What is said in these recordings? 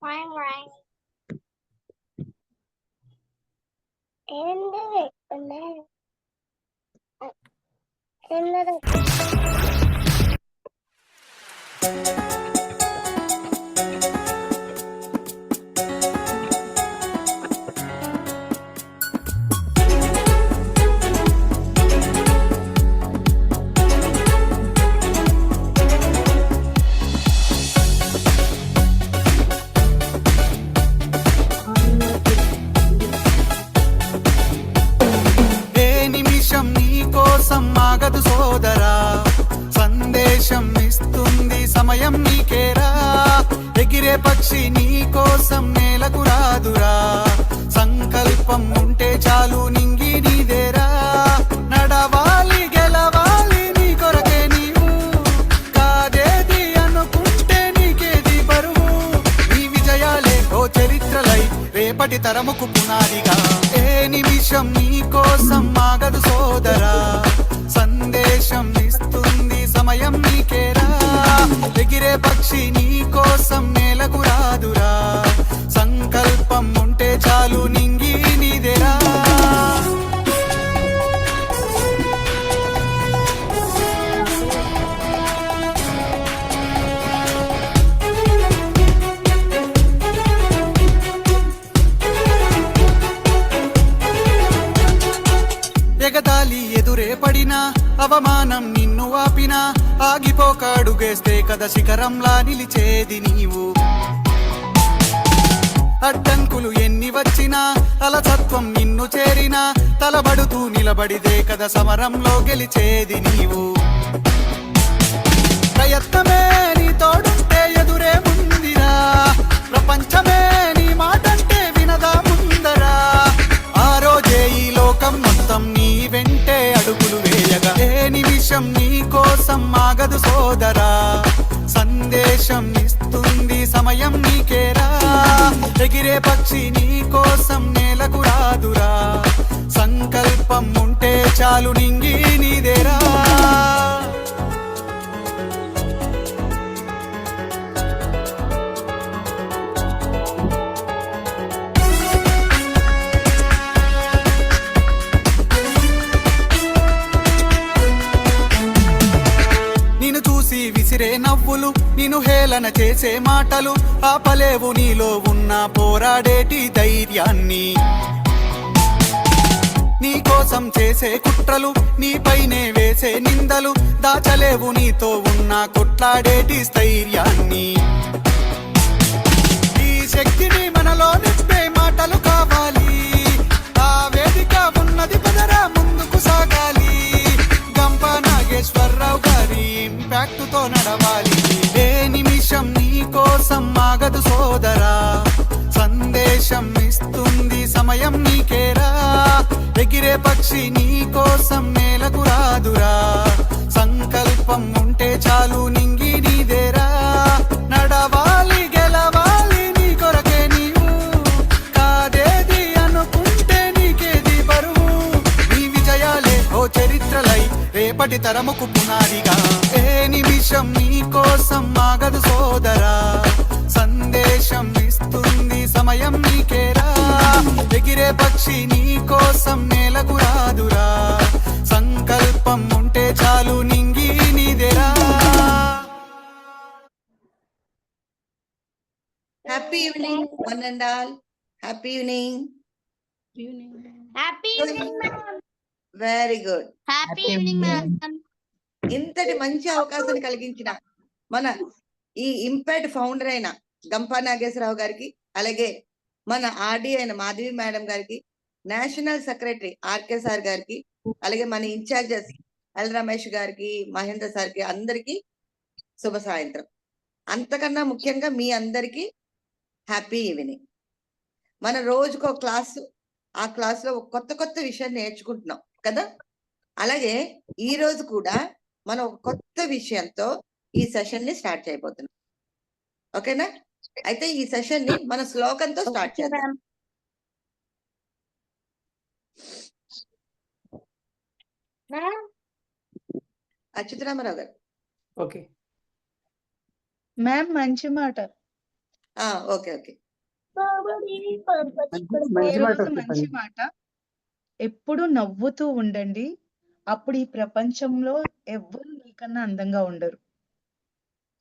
Fine, right? ఆగదు సోదరా, సందేశం ఇస్తుంది సమయం నీకేరా. ఎగిరే పక్షి నీ కోసం నేలకు రాదురా, సంకల్పం ఉంటే చాలు నింగి నీదేరా. నడవాలి గెలవాలి నీ కొరకే నీవు, కాదేది అనుకుంటే నీకేది బరువు. నీ విజయాలే ఓ చరిత్రలై రేపటి తరముకు పునాదిగా. ఏ నిమిషం నీ కోసం ఆగదు సోదరా, సందేశం ఇస్తుంది సమయం నీకేరా. ఎగిరే పక్షి నీ కోసం నేలకు రాదురా, సంకల్పం ఉంటే చాలు నింగి నీదేరా. ఎగతాళి ఎదురే పడినా, అవమానం నిన్ను ఆపినా, ఆగిపోక అడుగేస్తే కదా శిఖరంలా నిలిచేది నీవు. అడ్డంకులు ఎన్ని వచ్చినా, అలసత్వం నిన్ను చేరినా, తలబడుతూ నిలబడిదే కదా సమరంలో గెలిచేది నీవు. ప్రయత్నమే నీ తోడుంటే ఎదురే ముందిరా, ప్రపంచమే నీ మాటంటే వినదా ముందరా. ఆ రోజే ఈ లోకం మొత్తం నీ వెంటే అడుగులు వేయగా. ఏ నిమిషం నీ కోసం ఆగదు సోదరా, సందేశం ఇస్తుంది సమయం నీకేరా. ఎగిరే పక్షి నీ కోసం నేలకు రాదురా, సంకల్పం ఉంటే చాలు నింగి నీదేరా. విసిరే నవ్వులు, నిన్ను హేళన చేసే మాటలు, ఆపలేవు నీలో ఉన్న పోరాడేటి ధైర్యాన్ని. నీ కోసం చేసే కుట్రలు, నీపైనే వేసే నిందలు, దాచలేవు నీతో ఉన్న కొట్లాడేటి స్థైర్యాన్ని. ఈ శక్తిని మనలో నింపే మాటలు కావాలి, ఆ వేదిక ఉన్నది పదరా ముందుకు సాగాలి. గంప నాగేశ్వరరావు గారి ఇంపాక్ట్ తో నడవాలి. ఏ నిమిషం నీ కోసం ఆగదు సోదరా, సందేశం ఇస్తుంది సమయం నీకేరా. ఎగిరే పక్షి నీ కోసం నేలకు రాదురా, సంకల్పం ఉంటే చాలు నింగి నీదేరా. నడవాలి గెలవాలి నీ కొరకే నీవు, కాదేది అనుకుంటే నీకేది బరువు. నీ విజయాలే ఓ చరిత్రలై రేపటి తరముకు పునాదిగా. ఏ నిమిషం నీ కోసం ఆగదు సోదరా, సందేశం ఇస్తుంది సమయం నీకేరా. ఎగిరే పక్షి నీ కోసం నేలకు రాదురా, సంకల్పం ఉంటే చాలు నింగి నీదేరా. Happy evening one and all. Happy evening. Happy evening ma'am. Very good. Happy evening ma'am. ఇంతటి మంచి అవకాశాన్ని కలిగించిన మన ఈ ఇంపాక్ట్ ఫౌండర్ అయిన గంపా నాగేశ్వరరావు గారికి, అలాగే మన ఆర్డీ అయిన మాధవి మేడం గారికి, నేషనల్ సెక్రటరీ ఆర్కే సార్ గారికి, అలాగే మన ఇన్ఛార్జెస్ ఎల్ రమేష్ గారికి, మహేంద్ర సార్కి, అందరికి శుభ సాయంత్రం. అంతకన్నా ముఖ్యంగా మీ అందరికి హ్యాపీ ఈవినింగ్. మన రోజుకో క్లాసు, ఆ క్లాసులో కొత్త కొత్త విషయాన్ని నేర్చుకుంటున్నాం కదా. అలాగే ఈ రోజు కూడా మనం ఒక కొత్త విషయంతో ఈ సెషన్ ని స్టార్ట్ చేయబోతున్నాం. ఓకేనా? అయితే ఈ సెషన్ ని మన శ్లోకంతో స్టార్ట్ చేద్దాం. అచ్యుతరామరావు గారు. ఓకే మ్యామ్, మంచి మాట. ఓకే ఓకే మంచి మాట మంచి చెప్పండి. మాట. ఎప్పుడు నవ్వుతూ ఉండండి. అప్పుడు ఈ ప్రపంచంలో ఎవ్వరు మీకన్నా అందంగా ఉండరు.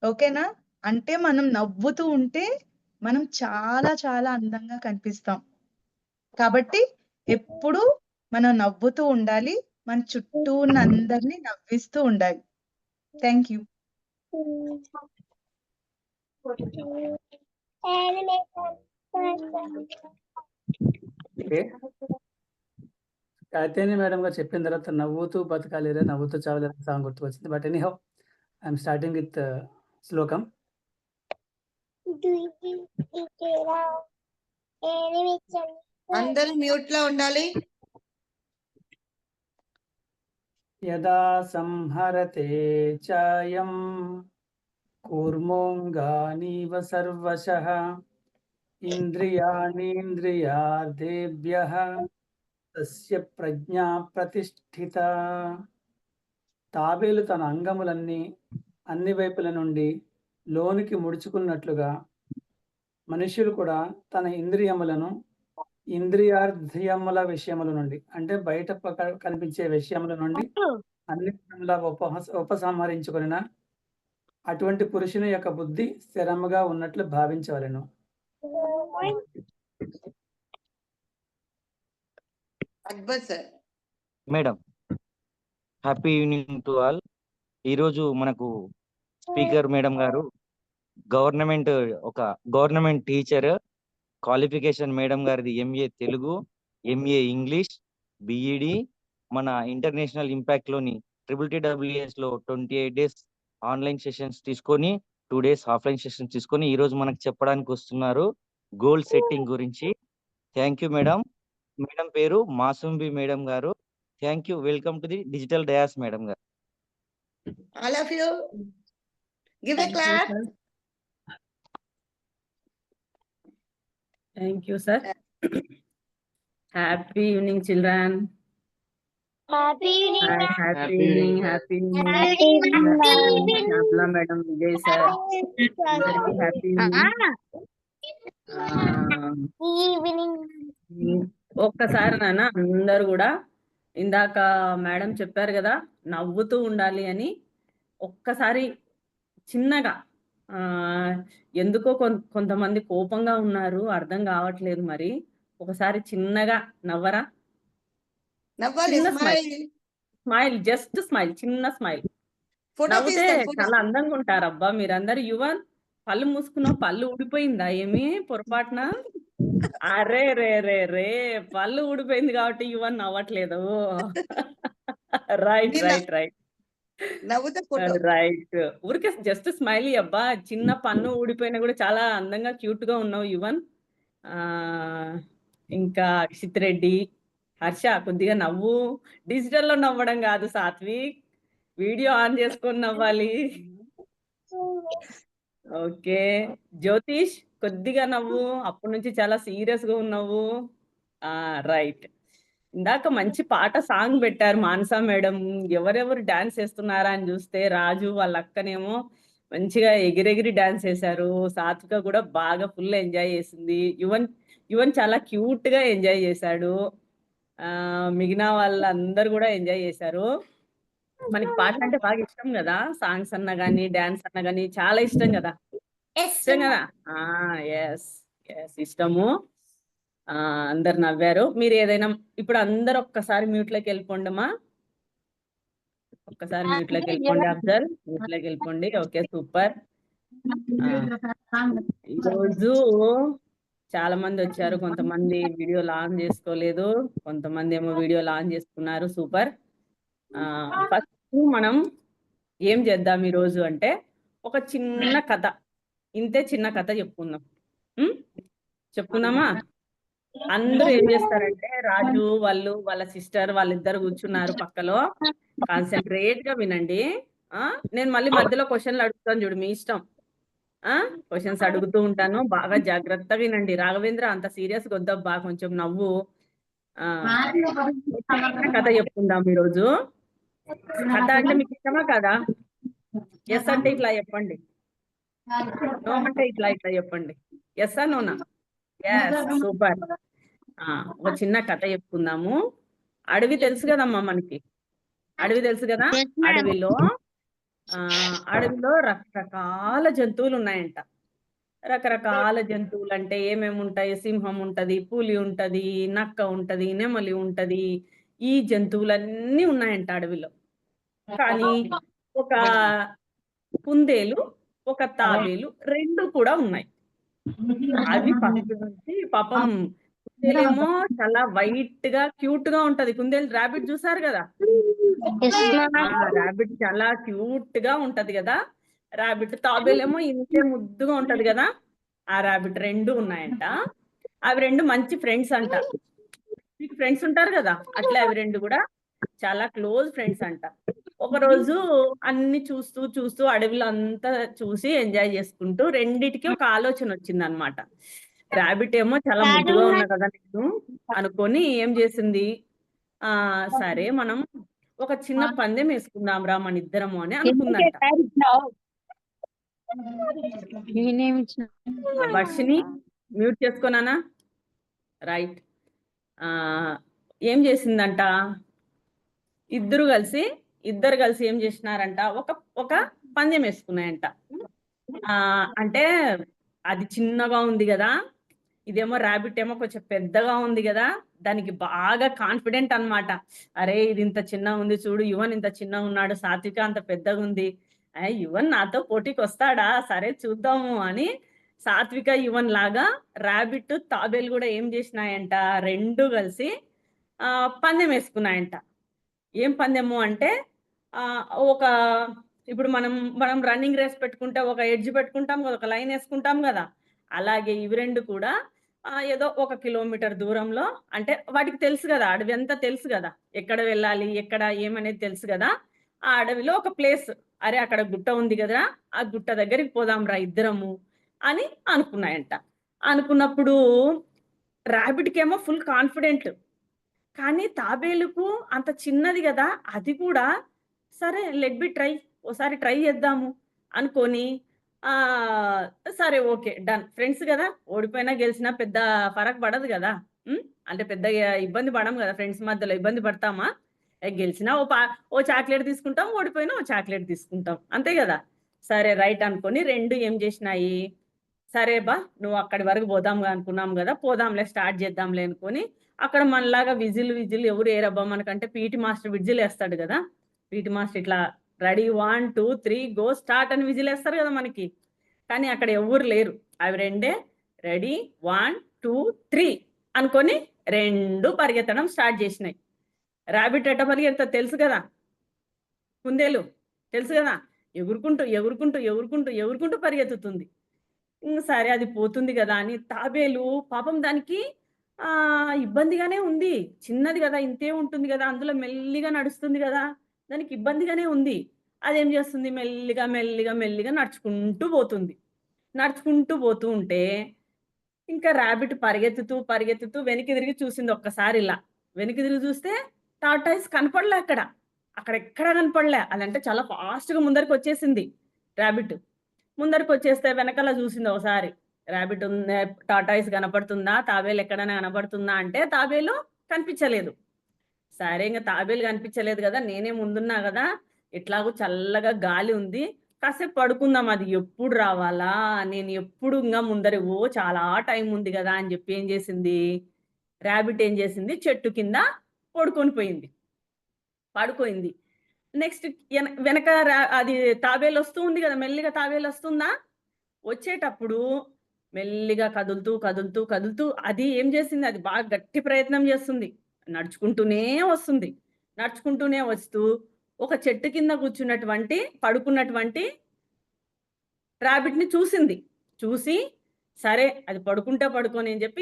ఓకేనా? అంటే మనం నవ్వుతూ ఉంటే మనం చాలా చాలా అందంగా కనిపిస్తాం. కాబట్టి ఎప్పుడు మనం నవ్వుతూ ఉండాలి. మన చుట్టూ ఉన్న అందరిని నవ్విస్తూ ఉండాలి. Thank you. Okay. Katyayani madam గారు చెప్పిన తర్వాత నవ్వుతూ బతకాలిరా నవ్వుతూ చావలేరా సాంగ్ గుర్తుకొచ్చింది. But anyhow I'm starting with శ్లోకం. అందరూ మ్యూట్ లో ఉండాలి. యదా సంహరతే చాయం కూర్మోంగానీవ సర్వశః ఇంద్రియాణీంద్రియార్థేభ్యః తస్య ప్రజ్ఞా ప్రతిష్ఠిత. తాబేలు తన అంగములన్నీ అన్ని వైపుల నుండి లోనికి ముడుచుకున్నట్లుగా మనుష్యులు కూడా తన ఇంద్రియములను ఇంద్రియార్థయముల విషయముల నుండి అంటే బయట కనిపించే విషయముల నుండి అన్ని విధములా ఉపసంహరించుకొనిన అటువంటి పురుషుని యొక్క బుద్ధి స్థిరముగా ఉన్నట్లు భావించవలెను. Akbar sir. Madam, happy evening to all. ఈరోజు మనకు స్పీకర్ మేడం గారు గవర్నమెంట్ టీచర్ క్వాలిఫికేషన్ మేడం గారిది MA Telugu, MA English, BEd, మన ఇంటర్నేషనల్ ఇంపాక్ట్ లోని TTTWS లో 28 days ఆన్లైన్ సెషన్స్ తీసుకొని 2 days ఆఫ్లైన్ సెషన్స్ తీసుకొని ఈ రోజు మనకు చెప్పడానికి వస్తున్నారు గోల్ సెట్టింగ్ గురించి. Thank you madam. మేడం పేరు మాసుంబి మేడం గారు. Thank you. Welcome to the digital dais madam గారు. All of you give a clap. Thank you, sir. Happy evening, children. Happy evening, Hi, ma'am. happy evening, happy evening. Happy evening, ma'am. Shyamala madam, Vijay sir. Very happy evening. Evening ఒక్కసారి నాన్న అందరు కూడా ఇందాక madam చెప్పారు కదా నవ్వుతూ ఉండాలి అని. ఒక్కసారి చిన్నగా ఎందుకో కొంతమంది కోపంగా ఉన్నారు, అర్థం కావట్లేదు. మరి ఒకసారి చిన్నగా నవ్వరా? నవ్వాలి. స్మైల్, జస్ట్ స్మైల్, చిన్న స్మైల్. నవ్వుతే చాలా అందంగా ఉంటారు. అబ్బా మీరందరు యువన్ పళ్ళు మూసుకున్నావు, పళ్ళు ఊడిపోయిందా ఏమి పొరపాటున? అరే రే రే రే పళ్ళు ఊడిపోయింది కాబట్టి యువన్ నవ్వట్లేదు. Right right right right. ఊరికే జస్ట్ స్మైలీ. అబ్బా చిన్న పన్ను ఊడిపోయినా కూడా చాలా అందంగా క్యూట్ గా ఉన్నావు యువన్. ఇంకా అక్షిత్ రెడ్డి, హర్ష కొద్దిగా నవ్వు. డిజిటల్లో నవ్వడం కాదు సాత్విక్, వీడియో ఆన్ చేసుకొని నవ్వాలి. ఓకే జ్యోతిష్ కొద్దిగా నవ్వు, అప్పటి నుంచి చాలా సీరియస్ గా ఉన్నావు. రైట్. ఇందాక మంచి పాట సాంగ్ పెట్టారు మానసా మేడం. ఎవరెవరు డాన్స్ చేస్తున్నారా అని చూస్తే రాజు వాళ్ళ అక్కనేమో మంచిగా ఎగిరెగిరి డాన్స్ చేశారు. సాత్విక కూడా బాగా ఫుల్ ఎంజాయ్ చేసింది. యువన్ చాలా క్యూట్ గా ఎంజాయ్ చేశాడు. మిగిలిన వాళ్ళందరూ కూడా ఎంజాయ్ చేశారు. మనకి పాటలు అంటే బాగా ఇష్టం కదా, సాంగ్స్ అన్నా గానీ డాన్స్ అన్నా గానీ చాలా ఇష్టం కదా. ఇష్టం కదా? ఎస్ ఎస్ ఇష్టము. అందరు నవ్వారు. మీరు ఏదైనా ఇప్పుడు అందరు ఒక్కసారి మ్యూట్ లోకి వెళ్ళిపోండి అమ్మా. ఒక్కసారి మ్యూట్ లోకి వెళ్ళిపోండి. అఫ్జల్ మ్యూట్ లోకి వెళ్ళిపోండి. Okay super. ఈరోజు చాలా మంది వచ్చారు. కొంతమంది వీడియోలు ఆన్ చేసుకోలేదు, కొంతమంది ఏమో వీడియోలు ఆన్ చేసుకున్నారు. సూపర్. ఫస్ట్ మనం ఏం చేద్దాం ఈరోజు అంటే ఒక చిన్న కథ, ఇంతే చిన్న కథ చెప్పుకుందాం. చెప్పుకుందామా? అందరూ ఏం చేస్తారంటే రాజు వాళ్ళ సిస్టర్ వాళ్ళిద్దరు కూర్చున్నారు పక్కలో. కాన్సన్ట్రేట్ గా వినండి. నేను మళ్ళీ మధ్యలో క్వశ్చన్లు అడుగుతాను చూడు, మీ ఇష్టం. క్వశ్చన్స్ అడుగుతూ ఉంటాను, బాగా జాగ్రత్తగా వినండి. రాఘవేంద్ర అంత సీరియస్ గా వద్దబ్బా, కొంచెం నవ్వు. కథ చెప్పుకుందాం ఈరోజు. కథ అంటే మీకు ఇష్టమా కదా? ఎస్ అంటే ఇట్లా చెప్పండి. నో అంటే ఇట్లా ఇట్లా చెప్పండి. ఎస్ ఆ నోనా? Yes, super. ఒక చిన్న కథ చెప్పుకుందాము. అడవి తెలుసు కదమ్మా మనకి, అడవి తెలుసు కదా. అడవిలో రకరకాల జంతువులు ఉన్నాయంట. రకరకాల జంతువులు అంటే ఏమేమి ఉంటాయి? సింహం ఉంటది, పులి ఉంటది, నక్క ఉంటది, నెమలి ఉంటది. ఈ జంతువులన్నీ ఉన్నాయంట అడవిలో. కానీ ఒక కుందేలు, ఒక తాబేలు 2 కూడా ఉన్నాయి. అవి ఫస్ట్ నుంచి పాపం కుందేలేమో చాలా వైట్ గా క్యూట్ గా ఉంటది. కుందేలు ర్యాబిట్ చూసారు కదా, ర్యాబిట్ చాలా క్యూట్ గా ఉంటది కదా ర్యాబిట్. తాబేలేమో ఇంతే ముద్దుగా ఉంటది కదా ఆ ర్యాబిట్. 2 ఉన్నాయంట. అవి 2 మంచి ఫ్రెండ్స్ అంట. మీకు ఫ్రెండ్స్ ఉంటారు కదా, అట్లా అవి 2 కూడా చాలా క్లోజ్ ఫ్రెండ్స్ అంట. ఒక రోజు అన్ని చూస్తూ చూస్తూ అడవిలో అంతా చూసి ఎంజాయ్ చేసుకుంటూ రెండిటికి ఒక ఆలోచన వచ్చింది అనమాట. ర్యాబిట్ ఏమో చాలా ముద్దుగా ఉన్నా కదా నేను అనుకొని ఏం చేసింది, సరే మనం ఒక చిన్న పందెం వేసుకుందాం రా మన ఇద్దరము అని అనుకుందంట. వర్షిని మ్యూట్ చేసుకున్నానా? రైట్. ఏం చేసిందంట, ఇద్దరు కలిసి ఏం చేసినారంట, ఒక పందెం వేసుకున్నాయంట. అంటే అది చిన్నగా ఉంది కదా, ఇదేమో ర్యాబిట్ ఏమో కొంచెం పెద్దగా ఉంది కదా, దానికి బాగా కాన్ఫిడెంట్ అన్నమాట. అరే ఇది ఇంత చిన్న ఉంది చూడు, యువన్ ఇంత చిన్న ఉన్నాడు, సాత్విక అంత పెద్దగా ఉంది, యువన్ నాతో పోటీకి వస్తాడా, సరే చూద్దాము అని సాత్విక యువన్ లాగా ర్యాబిట్ తాబేలు కూడా ఏం చేసినాయంట, 2 కలిసి పందెం వేసుకున్నాయంట. ఏం పందెము అంటే ఒక ఇప్పుడు మనం రన్నింగ్ రేస్ పెట్టుకుంటే ఒక ఎడ్జ్ పెట్టుకుంటాం కదా, ఒక లైన్ వేసుకుంటాం కదా, అలాగే ఇవి 2 కూడా ఏదో 1 కిలోమీటర్ దూరంలో, అంటే వాటికి తెలుసు కదా అడవి అంతా తెలుసు కదా, ఎక్కడ వెళ్ళాలి ఎక్కడ ఏమనేది తెలుసు కదా. ఆ అడవిలో ఒక ప్లేస్, అరే అక్కడ గుట్ట ఉంది కదా, ఆ గుట్ట దగ్గరికి పోదాం రా ఇద్దరము అని అనుకున్నాయంట. అనుకున్నప్పుడు ర్యాబిట్కి ఏమో ఫుల్ కాన్ఫిడెంట్, కానీ తాబేలుకు అంత చిన్నది కదా, అది కూడా సరే లెట్ బి ట్రై, ఓసారి ట్రై చేద్దాము అనుకొని సరే ఓకే డన్, ఫ్రెండ్స్ కదా, ఓడిపోయినా గెలిచినా పెద్ద ఫరక్ పడదు కదా, అంటే పెద్ద ఇబ్బంది పడము కదా, ఫ్రెండ్స్ మధ్యలో ఇబ్బంది పడతామా? గెలిచినా ఓ చాక్లెట్ తీసుకుంటాం, ఓడిపోయినా ఓ చాక్లెట్ తీసుకుంటాం, అంతే కదా. సరే రైట్ అనుకొని 2 ఏం చేసినాయి, సరే బా నువ్వు అక్కడి వరకు పోదాం అనుకున్నాం కదా, పోదాంలే స్టార్ట్ చేద్దాంలే అనుకొని అక్కడ మనలాగా విజిల్ ఎవరు ఏరబ్బా మనకంటే పీటీ మాస్టర్ విజిల్ వేస్తాడు కదా, పీటీ మాస్టర్ ఇట్లా రెడీ 1 2 3 గో స్టార్ట్ అని విజిల్ వేస్తారు కదా మనకి. కానీ అక్కడ ఎవరు లేరు, అవి 2 రెడీ 1 2 3 అనుకొని 2 పరిగెత్తడం స్టార్ట్ చేసినాయి. ర్యాబిట్ ఎట్ట పరిగెడతా తెలుసు కదా, కుందేలు తెలుసు కదా, ఎగురుకుంటూ పరిగెత్తుతుంది. సరే అది పోతుంది కదా అని తాబేలు పాపం దానికి ఇబ్బందిగానే ఉంది, చిన్నది కదా, ఇంతే ఉంటుంది కదా, అందులో మెల్లిగా నడుస్తుంది కదా, దానికి ఇబ్బందిగానే ఉంది. అదేం చేస్తుంది, మెల్లిగా నడుచుకుంటూ పోతూ ఉంటే ఇంకా ర్యాబిట్ పరిగెత్తుతూ వెనక్కి తిరిగి చూసింది ఒక్కసారి. ఇలా వెనక్కి తిరిగి చూస్తే టార్టాయిస్ కనపడలే, అక్కడెక్కడ కనపడలే. అదంటే చాలా ఫాస్ట్గా ముందరికి వచ్చేసింది ర్యాబిట్. ముందరికి వచ్చేస్తే వెనకాల చూసింది ఒకసారి, ర్యాబిట్ ఉంది, టార్టాయిస్ కనపడుతుందా, తాబేలు ఎక్కడైనా కనపడుతుందా అంటే తాబేలు కనిపించలేదు. సరే ఇంకా తాబేలు కనిపించలేదు కదా, నేనే ముందున్నా కదా, ఎట్లాగో చల్లగా గాలి ఉంది, కాసేపు పడుకుందాం, అది ఎప్పుడు రావాలా, నేను ఎప్పుడు ఇంకా ముందరి చాలా టైం ఉంది కదా అని చెప్పి ఏం చేసింది, ర్యాబిట్ ఏం చేసింది, చెట్టు కింద పడుకోయింది. నెక్స్ట్ వెనక అది తాబేలు వస్తూ ఉంది కదా, మెల్లిగా తాబేలు వస్తుందా, వచ్చేటప్పుడు మెల్లిగా కదులుతూ అది ఏం చేసింది, అది బాగా గట్టి ప్రయత్నం చేస్తుంది, నడుచుకుంటూనే వస్తూ ఒక చెట్టు కింద పడుకున్నటువంటి ర్యాబిట్ ని చూసి సరే అది పడుకొని అని చెప్పి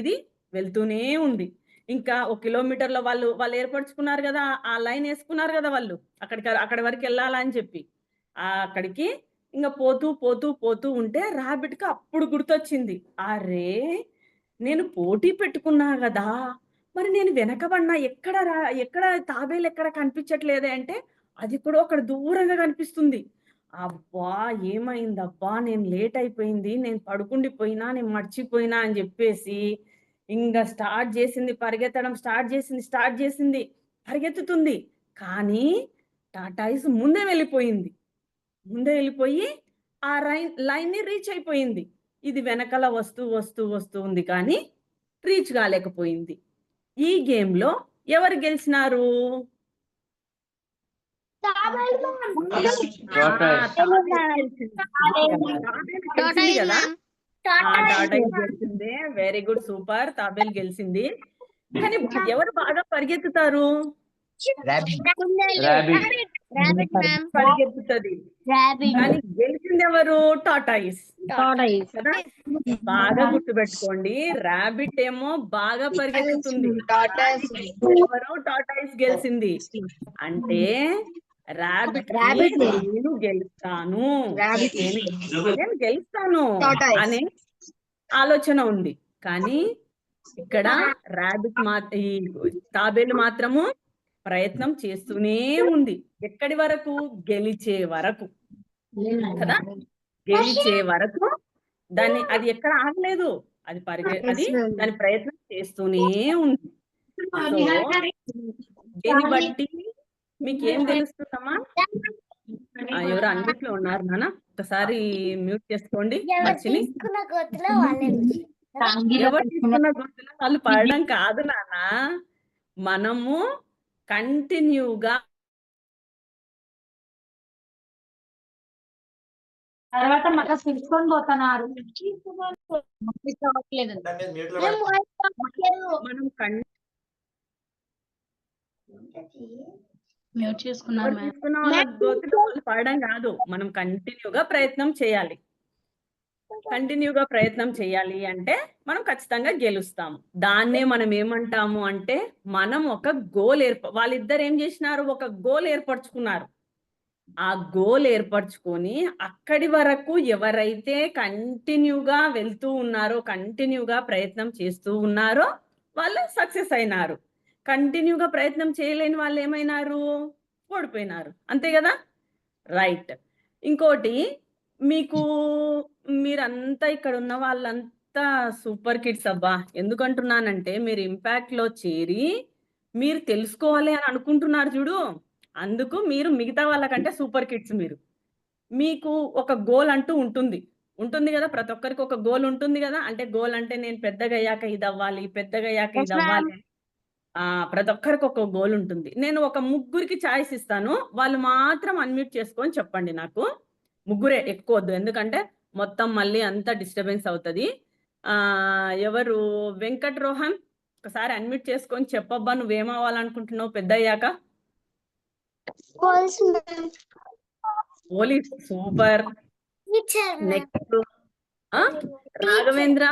ఇది వెళ్తూనే ఉంది. ఇంకా 1 కిలోమీటర్లో వాళ్ళు ఏర్పరచుకున్నారు కదా, ఆ లైన్ వేసుకున్నారు కదా వాళ్ళు, అక్కడి వరకు వెళ్ళాలని చెప్పి అక్కడికి ఇంకా పోతూ ఉంటే ర్యాబిట్కి అప్పుడు గుర్తొచ్చింది, అరే నేను పోటీ పెట్టుకున్నా కదా, మరి నేను వెనకబడినా, ఎక్కడ తాబేలు ఎక్కడ కనిపించట్లేదే అంటే అది కూడా అక్కడ దూరంగా కనిపిస్తుంది. అబ్బా ఏమైందబ్బా నేను లేట్ అయిపోయింది, నేను పడుకుండిపోయినా, నేను మర్చిపోయినా అని చెప్పేసి ఇంకా స్టార్ట్ చేసింది పరిగెత్తడం, స్టార్ట్ చేసింది పరిగెత్తుతుంది. కానీ టాటాయిస్ ముందే వెళ్ళిపోయి ఆ లైన్ ని రీచ్ అయిపోయింది. ఇది వెనకాల వస్తూ ఉంది కానీ రీచ్ కాలేకపోయింది. ఈ గేమ్ లో ఎవరు గెలిచినారు? గెలిచింది కదా. టాటాయిస్ గెలిచింది. Very good, super. తాబేలు గెలిచింది. కానీ ఎవరు బాగా పరిగెత్తుతారు? పరిగెత్తుతుంది. కానీ గెలిచింది ఎవరు? టాటాయిస్ కదా. బాగా గుర్తుపెట్టుకోండి, ర్యాబిట్ ఏమో బాగా పరిగెత్తుతుంది, ఎవరు? టాటాయిస్ గెలిచింది. అంటే ర్యాబిట్ నేను గెలుస్తాను అనే ఆలోచన ఉంది. కానీ ఇక్కడ ర్యాబిట్ ఈ తాబేలు మాత్రము ప్రయత్నం చేస్తూనే ఉంది. ఎక్కడి వరకు? గెలిచే వరకు కదా. గెలిచే వరకు అది ఎక్కడ ఆగలేదు. అది దాని ప్రయత్నం చేస్తూనే ఉంది. దీన్ని బట్టి మీకు ఏం తెలుస్తుందమ్మా? ఎవరు అన్నిట్లో ఉన్నారు నాన్న? ఒకసారి మ్యూట్ చేసుకోండి. మర్చిని ఎవరు తీసుకున్న గుర్తులో వాళ్ళు పడడం కాదు నాన్న, మనము కంటిన్యూగా తర్వాత మళ్ళీ తీసుకొని పోతున్నారు. మనం మ్యూట్ చేసుకున్నారు. పడడం కాదు, మనం కంటిన్యూగా ప్రయత్నం చేయాలి అంటే మనం ఖచ్చితంగా గెలుస్తాము. దాన్నే మనం ఏమంటాము అంటే మనం ఒక గోల్ వాళ్ళిద్దరు ఏం చేసినారు? ఒక గోల్ ఏర్పరచుకున్నారు. ఆ గోల్ ఏర్పరచుకొని అక్కడి వరకు ఎవరైతే కంటిన్యూగా వెళ్తూ ఉన్నారో, కంటిన్యూగా ప్రయత్నం చేస్తూ ఉన్నారో వాళ్ళు సక్సెస్ అయినారు. కంటిన్యూగా ప్రయత్నం చేయలేని వాళ్ళు ఏమైనారు? ఓడిపోయినారు. అంతే కదా. రైట్. ఇంకోటి, మీరంతా ఇక్కడ ఉన్న వాళ్ళంతా సూపర్ కిడ్స్ అబ్బా. ఎందుకంటున్నానంటే మీరు ఇంపాక్ట్ లో చేరి మీరు తెలుసుకోవాలి అని అనుకుంటున్నారు చూడు, అందుకు మీరు మిగతా వాళ్ళకంటే సూపర్ కిడ్స్. మీకు ఒక గోల్ అంటూ ఉంటుంది కదా. ప్రతి ఒక్కరికి ఒక గోల్ ఉంటుంది కదా. అంటే గోల్ అంటే నేను పెద్దగా అయ్యాక ఇది అవ్వాలి, ప్రతి ఒక్కరికి ఒక గోల్ ఉంటుంది. నేను ఒక ముగ్గురికి ఛాయిస్ ఇస్తాను, వాళ్ళు మాత్రం అన్మ్యూట్ చేసుకొని చెప్పండి నాకు. ముగ్గురే, ఎక్కువ వద్దు, ఎందుకంటే మొత్తం మళ్ళీ అంతా డిస్టర్బెన్స్ అవుతుంది. ఎవరు? వెంకట్ రోహన్, ఒకసారి అన్మ్యూట్ చేసుకొని చెప్పబ్బా, నువ్వేమవ్వాలనుకుంటున్నావు పెద్ద అయ్యాక? Police, super. Next Raghavendra,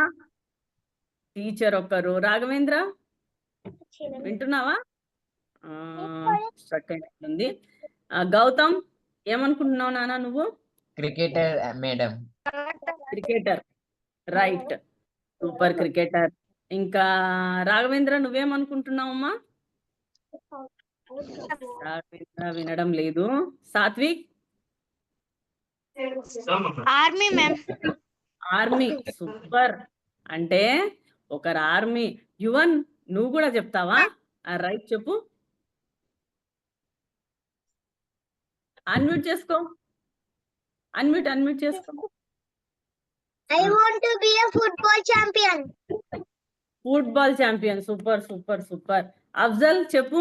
teacher ఒకరు. రాఘవేంద్ర వింటున్నావా? స్ట్రక్ అయినట్టుంది. గౌతమ్, ఏమనుకుంటున్నావు నాన్న నువ్వు? Cricketer madam. Cricketer, right, super, cricketer. ఇంకా రాఘవేంద్ర నువ్వేమనుకుంటున్నావమ్మా? రాఘవేంద్ర వినడం లేదు. Satvik? Army ma'am. Army, super. అంటే ఒకరు ఆర్మీ. యువన్, నువ్వు కూడా చెప్తావా? రైట్, చెప్పు. అన్మ్యూట్ చేసుకో. అన్మ్యూట్ చేసుకో. I want to be a football champion. Football champion, super. Afzal చెప్పు.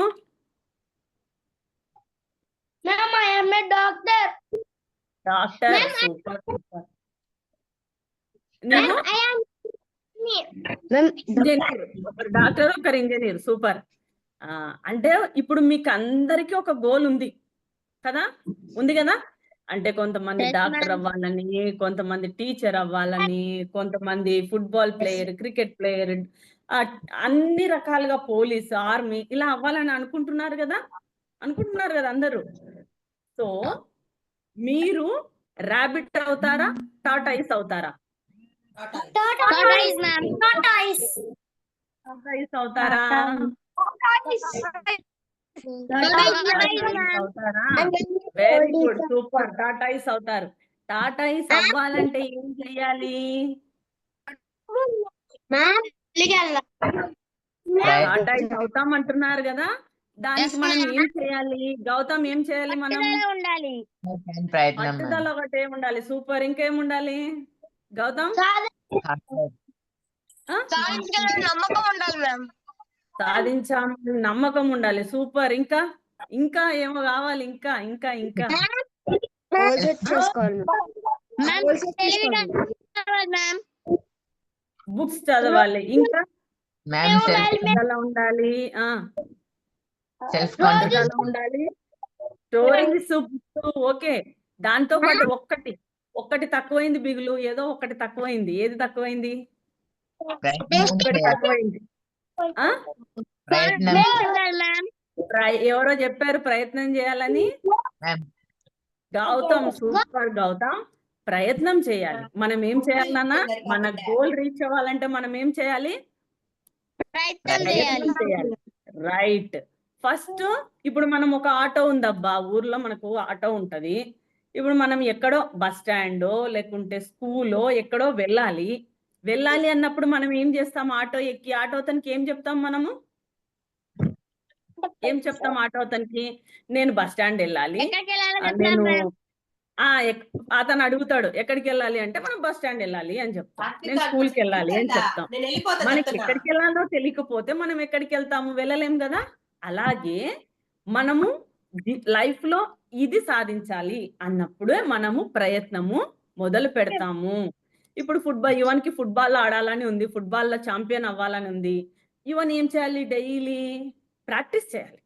Ma'am, I am a doctor. Doctor, super. నేను I am ఇంజనీర్. ఒకరు డాక్టర్, ఒకరు ఇంజనీర్, సూపర్. అంటే ఇప్పుడు మీకు అందరికి ఒక గోల్ ఉంది కదా. అంటే కొంతమంది డాక్టర్ అవ్వాలని, కొంతమంది టీచర్ అవ్వాలని, కొంతమంది ఫుట్బాల్ ప్లేయర్, క్రికెట్ ప్లేయర్, అన్ని రకాలుగా పోలీస్, ఆర్మీ ఇలా అవ్వాలని అనుకుంటున్నారు కదా అందరూ. సో మీరు ర్యాబిట్ అవుతారా, టాటాయిస్ అవుతారా? tortoise, ma'am. Tortoise. టాటాయిస్ అవుతారా? అవుతారా? Very good, super. టాటాయిస్ అవుతారు. టాటాయిస్ అవ్వాలంటే ఏం చెయ్యాలి? టాటాయిస్ అవుతాం అంటున్నారు కదా, దానికి మనం ఏం చేయాలి? గౌతమ్ ఏం చేయాలి? మనం ఉండాలి. ప్రయత్నం పట్టుదల ఒకటే ఉండాలి. సూపర్. ఇంకేముండాలి గౌతమ్? నమ్మకం ఉండాలి మ్యామ్. సాధించామని నమ్మకం ఉండాలి. సూపర్. ఇంకా ఇంకా ఏమో కావాలి? ఇంకా ఇంకా ఇంకా బుక్స్ చదవాలి. ఇంకా మ్యామ్ పట్టుదల ఉండాలి. సెల్ఫ్ పట్టుదల ఉండాలి. Stories okay. దాంతో పాటు ఒక్కటి తక్కువైంది బిగులు. ఏదో ఒకటి తక్కువైంది. ఏది తక్కువైంది? ఒక్కటి తక్కువైంది. ప్రయత్నం ఎవరో చెప్పారు ప్రయత్నం చేయాలని. గౌతమ్, సూపర్ గౌతమ్. ప్రయత్నం చేయాలి. మనం ఏం చేయాలన్నా, మన గోల్ రీచ్ అవ్వాలంటే మనం ఏం చేయాలి? ప్రయత్నం చేయాలి. రైట్. ఫస్ట్ ఇప్పుడు మనం ఒక ఆటో ఉందబ్బా, ఊర్లో మనకు ఆటో ఉంటది. ఇప్పుడు మనం ఎక్కడో బస్ స్టాండో లేకుంటే స్కూలో ఎక్కడో వెళ్ళాలి అన్నప్పుడు మనం ఏం చేస్తాం? ఆటో ఎక్కి ఆటో అతనికి ఏం చెప్తాం? మనము ఏం చెప్తాం ఆటో అతనికి? నేను బస్ స్టాండ్ వెళ్ళాలి, నేను అతను అడుగుతాడు ఎక్కడికి వెళ్ళాలి అంటే మనం బస్ స్టాండ్ వెళ్ళాలి అని చెప్తాం. నేను స్కూల్కి వెళ్ళాలి అని చెప్తాం. మనకి ఎక్కడికి వెళ్ళాలో తెలియకపోతే మనం ఎక్కడికి వెళ్తాము? వెళ్ళలేం కదా. అలాగే మనము లైఫ్ లో ఇది సాధించాలి అన్నప్పుడే మనము ప్రయత్నము మొదలు పెడతాము. ఇప్పుడు యువన్కి ఫుట్బాల్ ఆడాలని ఉంది, ఫుట్బాల్ లో ఛాంపియన్ అవ్వాలని ఉంది. యువన్ ఏం చేయాలి? డైలీ ప్రాక్టీస్ చేయాలి.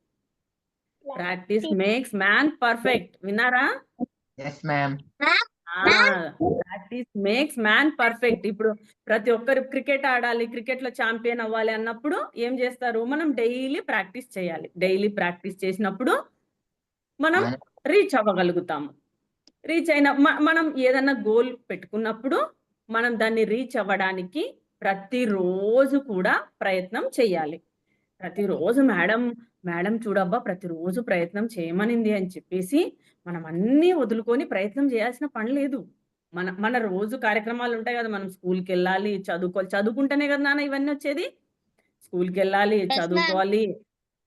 Practice makes man perfect. విన్నారా? Practice makes man perfect. ఇప్పుడు ప్రతి ఒక్కరు క్రికెట్ ఆడాలి, క్రికెట్ లో ఛాంపియన్ అవ్వాలి అన్నప్పుడు ఏం చేస్తారు? మనం డైలీ ప్రాక్టీస్ చేయాలి. డైలీ ప్రాక్టీస్ చేసినప్పుడు మనం రీచ్ అవ్వగలుగుతాము. రీచ్ అయిన మనం ఏదన్నా గోల్ పెట్టుకున్నప్పుడు మనం దాన్ని రీచ్ అవ్వడానికి ప్రతిరోజు కూడా ప్రయత్నం చేయాలి. ప్రతిరోజు మేడం చూడబ్బా ప్రతిరోజు ప్రయత్నం చేయమనింది అని చెప్పేసి మనం అన్నీ వదులుకొని ప్రయత్నం చేయాల్సిన పని లేదు. మన రోజు కార్యక్రమాలు ఉంటాయి కదా, మనం స్కూల్కి వెళ్ళాలి, చదువుకుంటేనే కదా నాన్న ఇవన్నీ వచ్చేది. స్కూల్కి వెళ్ళాలి, చదువుకోవాలి,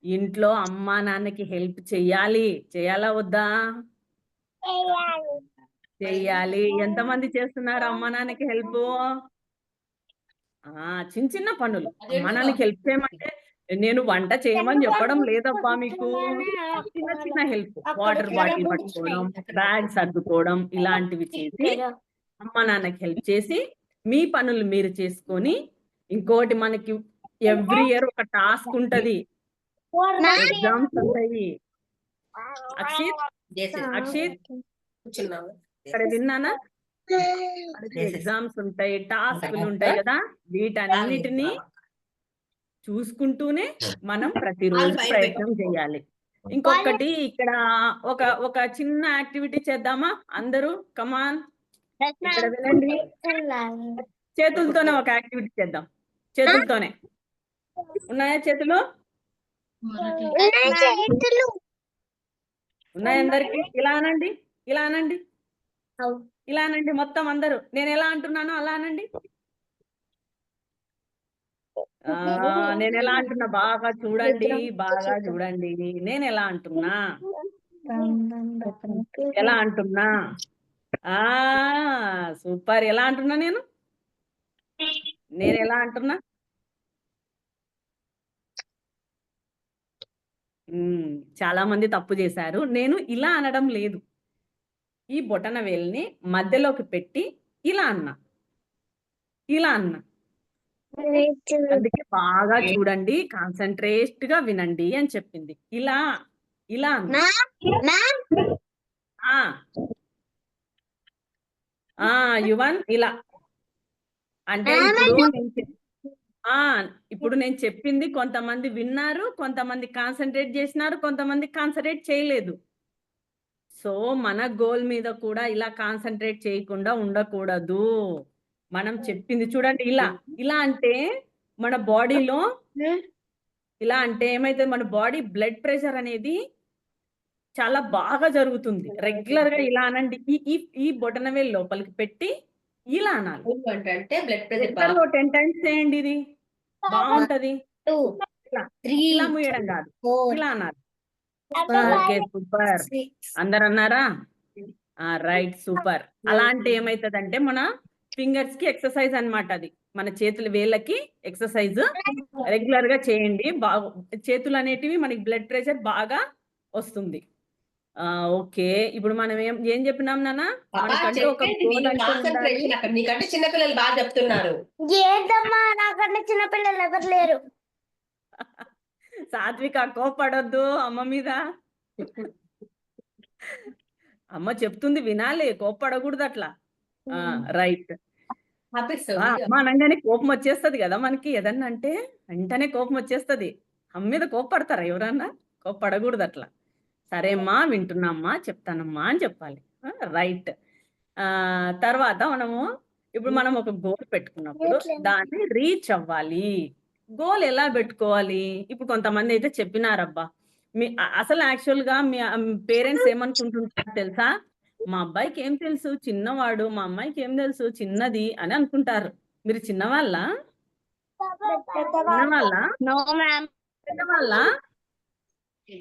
ఇంట్లో అమ్మా నాన్నకి హెల్ప్ చేయాలా వద్దా? చెయ్యాలి. ఎంతమంది చేస్తున్నారు అమ్మా నాన్నకి హెల్ప్? చిన్న చిన్న పనులు అమ్మా నాన్నకి హెల్ప్ చేయమంటే నేను వంట చేయమని చెప్పడం లేదబ్బా మీకు. చిన్న చిన్న హెల్ప్, వాటర్ బాటిల్ పట్టుకోవడం, బ్యాగ్ సర్దుకోవడం, ఇలాంటివి చేసి అమ్మా నాన్నకి హెల్ప్ చేసి మీ పనులు మీరు చేసుకొని, ఇంకోటి మనకి ఎవ్రీ ఇయర్ ఒక టాస్క్ ఉంటది, ఎగ్జామ్స్ ఉంటాయి. అక్షిత్ ఇక్కడ విన్నానా? ఎగ్జామ్స్ ఉంటాయి, టాస్క్లు ఉంటాయి కదా, వీటన్నిటిని చూసుకుంటూనే మనం ప్రతిరోజు ప్రయత్నం చేయాలి. ఇంకొకటి ఇక్కడ ఒక చిన్న యాక్టివిటీ చేద్దామా అందరూ? కమాన్, ఇక్కడ వినండి. చేతులతోనే ఒక యాక్టివిటీ చేద్దాం. చేతులతోనే ఉన్నాయా? చేతులు ఉన్నాయి అందరికి? ఇలా అనండి, ఇలా అనండి, ఇలా అనండి. మొత్తం అందరూ నేను ఎలా అంటున్నానో అలా అనండి. నేను ఎలా అంటున్నా బాగా చూడండి, బాగా చూడండి. నేను ఎలా అంటున్నా, ఎలా అంటున్నా? సూపర్. ఎలా అంటున్నా నేను ఎలా అంటున్నా? చాలా మంది తప్పు చేశారు. నేను ఇలా అనడం లేదు, ఈ బొటన వేలుని మధ్యలోకి పెట్టి ఇలా అన్నా. అందుకే బాగా చూడండి, కాన్సన్ట్రేట్ గా వినండి అని చెప్పింది. ఇలా అన్నా. యువన్ ఇలా అంటే ఇప్పుడు నేను చెప్పింది కొంతమంది విన్నారు, కొంతమంది కాన్సన్ట్రేట్ చేసినారు, కొంతమంది కాన్సన్ట్రేట్ చేయలేదు. సో మన గోల్ మీద కూడా ఇలా కాన్సన్ట్రేట్ చేయకుండా ఉండకూడదు. మనం చెప్పింది చూడండి, ఇలా అంటే మన బాడీలో ఇలా అంటే ఏమైతే మన బాడీ బ్లడ్ ప్రెషర్ అనేది చాలా బాగా జరుగుతుంది. రెగ్యులర్ గా ఇలా అనండి. ఈ ఈ ఈ బొటనవేలు లోపలికి పెట్టి ఇలా అనాలి. అంటే బ్లడ్ ప్రెషర్ దగ్గరలో 10 టైమ్స్ చేయండి. ఇది బాగుంటది. 2, ఇలా 3, ఇలా ముయ్యడం కాదు, 4, ఇలా అనాలి. 5, ఓకే, సూపర్. 6. అందరు అన్నారా? Right, super. అలా అంటే ఏమైతుందంటే మన ఫింగర్స్ కి ఎక్సర్సైజ్ అన్నమాట. అది మన చేతుల వేళ్ళకి ఎక్సర్సైజ్ రెగ్యులర్ గా చేయండి. బాగా చేతులు అనేటివి మనకి బ్లడ్ ప్రెషర్ బాగా వస్తుంది. ఓకే, ఇప్పుడు మనం ఏం ఏం చెప్పినాం నాన్న? మనకంటే ఒక గోల్ అంటూ ఉండాలి. అక్కడ నీకంటే చిన్నపిల్లలు బాగా చెప్తున్నారు. ఏంటమ్మా నాకన్నా చిన్నపిల్లలు ఎవరు లేరు. సాత్విక, కోపడొద్దు అమ్మ మీద. అమ్మ చెప్తుంది వినాలి, కోపడకూడదు అట్లా. రైట్. అమ్మ అనగానే కోపం వచ్చేస్తది కదా మనకి. ఏదన్నా అంటే వెంటనే కోపం వచ్చేస్తది. అమ్మ మీద కోపడతారా ఎవరన్నా? కోపడకూడదు అట్లా. సరే అమ్మా, వింటున్నామ్మా, చెప్తానమ్మా అని చెప్పాలి. రైట్. తర్వాత ఇప్పుడు మనం ఒక గోల్ పెట్టుకున్నప్పుడు దాన్ని రీచ్ అవ్వాలి. గోల్ ఎలా పెట్టుకోవాలి? ఇప్పుడు కొంతమంది అయితే చెప్పినారబ్బా, అసలు యాక్చువల్ గా మీ పేరెంట్స్ ఏమనుకుంటుంటారు తెలుసా? మా అబ్బాయికి ఏం తెలుసు, చిన్నవాడు, మా అమ్మాయికి ఏం తెలుసు, చిన్నది అని అనుకుంటారు. మీరు చిన్నవాళ్ళ చిన్నవాళ్ళ No ma'am. పెద్దవాళ్ళ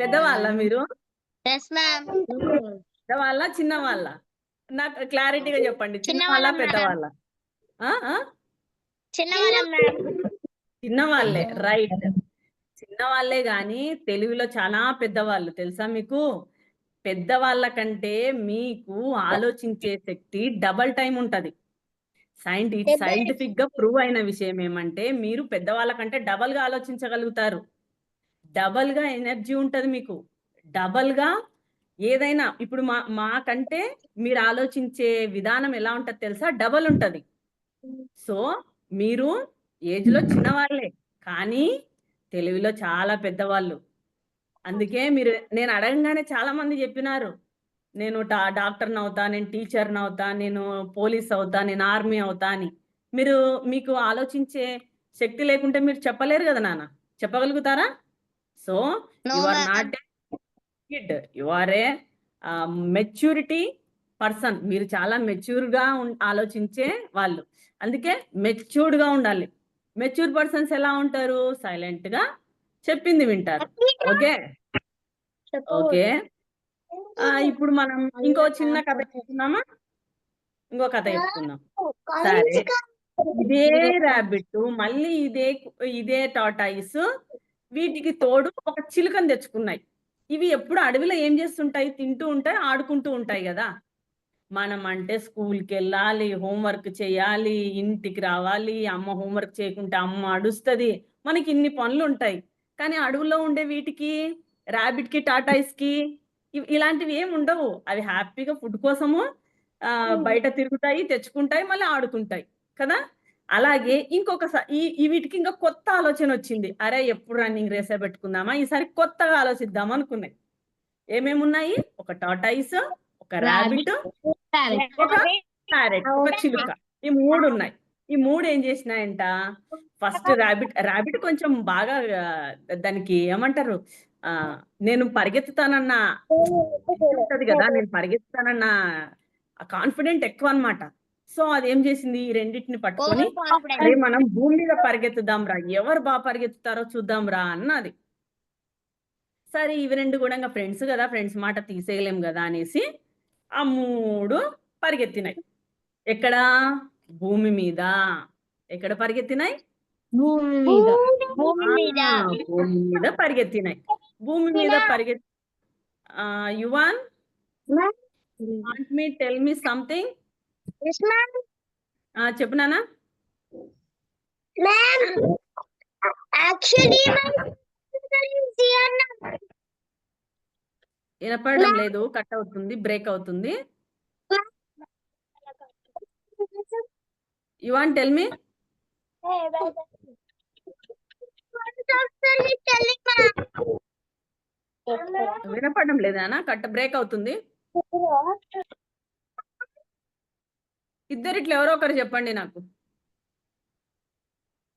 పెద్దవాళ్ళ మీరు Yes ma'am. పెద్దవాళ్ళ చిన్నవాళ్ళ? నాకు క్లారిటీగా చెప్పండి. చిన్నవాళ్ళ చిన్నవాళ్ళం పెద్దవాళ్ళ? చిన్నవాళ్ళం ma'am. చిన్నవాళ్ళే. రైట్, చిన్నవాళ్ళే గాని తెలుగులో చాలా పెద్దవాళ్ళు తెలుసా మీకు? పెద్దవాళ్ళ కంటే మీకు ఆలోచించే శక్తి డబల్ టైం ఉంటది. సైంటిఫిక్ గా ప్రూవ్ అయిన విషయం ఏమంటే మీరు పెద్దవాళ్ళ కంటే డబల్ గా ఆలోచించగలుగుతారు. డబల్ గా ఎనర్జీ ఉంటది మీకు. డబల్ గా ఏదైనా ఇప్పుడు మాకంటే మీరు ఆలోచించే విధానం ఎలా ఉంటది తెలుసా? డబల్ ఉంటది. సో మీరు ఏజ్ లో చిన్నవాళ్ళే కానీ తెలివిలో చాలా పెద్దవాళ్ళు. అందుకే నేను అడగంగానే చాలా మంది చెప్పినారు, నేను డాక్టర్ని అవుతా, నేను టీచర్ని అవుతా, నేను పోలీస్ అవుతా, నేను ఆర్మీ అవుతా అని. మీకు ఆలోచించే శక్తి లేకుంటే మీరు చెప్పలేరు కదా నాన్న. చెప్పగలుగుతారా? So you are not a kid, you are a maturity person. మీరు చాలా మెచ్యూర్ గా ఆలోచించే వాళ్ళు. అందుకే మెచ్యూర్డ్ గా ఉండాలి. మెచ్యూర్ పర్సన్స్ ఎలా ఉంటారు? సైలెంట్ గా చెప్పింది వింటారు. Okay okay. ఇప్పుడు మనం ఇంకో చిన్న కథ చెప్పుకుందామా? ఇంకో కథ చెప్పుకుందాం. సరే, ఇదే ర్యాబిట్ మళ్ళీ ఇదే టాటాయిస్ వీటికి తోడు ఒక చిలుకని తెచ్చుకున్నాయి. ఇవి ఎప్పుడు అడవిలో ఏం చేస్తుంటాయి? తింటూ ఉంటాయి, ఆడుకుంటూ ఉంటాయి కదా. మనం అంటే స్కూల్కి వెళ్ళాలి, హోంవర్క్ చేయాలి, ఇంటికి రావాలి, అమ్మ హోంవర్క్ చేయకుంటే అమ్మ అడుస్తుంది, మనకి ఇన్ని పనులు ఉంటాయి. కానీ అడవుల్లో ఉండే వీటికి, ర్యాబిట్ కి, టాటాయిస్ కి ఇలాంటివి ఏమి ఉండవు. అవి హ్యాపీగా ఫుడ్ కోసము బయట తిరుగుతాయి, తెచ్చుకుంటాయి, మళ్ళీ ఆడుకుంటాయి కదా. అలాగే వీటికి ఇంకా కొత్త ఆలోచన వచ్చింది. అరే ఎప్పుడు రన్నింగ్ రేసే పెట్టుకుందామా, ఈసారి కొత్తగా ఆలోచిద్దాం అనుకున్నాయి. ఏమేమి ఉన్నాయి? ఒక టాటాయిస్, ఒక ర్యాబిట్, ఒక ప్యారెట్, ఒక చిలుక. ఈ 3 ఉన్నాయి. ఈ 3 ఏం చేసినాయంట? ఫస్ట్ ర్యాబిట్ కొంచెం బాగా దానికి ఏమంటారు, నేను పరిగెత్తుతానన్న ఉంటది కదా, నేను పరిగెత్తుతానన్న కాన్ఫిడెంట్ ఎక్కువ అన్నమాట. సో అదేం చేసింది? ఈ రెండింటిని పట్టుకొని అరే మనం భూమి మీద పరిగెత్తుదాం రా, ఎవరు బాగా పరిగెత్తుతారో చూద్దాం రా అన్నది. సరే ఇవి 2 కూడా ఫ్రెండ్స్ కదా, ఫ్రెండ్స్ మాట తీసేయలేం కదా అనేసి ఆ 3 పరిగెత్తినాయి. ఎక్కడ? భూమి మీద. ఎక్కడ పరిగెత్తినాయి? భూమి మీద. భూమి మీద పరిగెత్తినాయి. భూమి మీద పరిగెత్తి yuan, want me tell me something? Yes ma'am. చెప్పు నాన్న. Ma'am, actually వినపడడం లేదు, కట్ అవుతుంది, బ్రేక్ అవుతుంది. You want tell me? వినపడడం లేదా? కట్ బ్రేక్ అవుతుంది. ఇద్దరిట్లో ఎవరో ఒకరు చెప్పండి నాకు.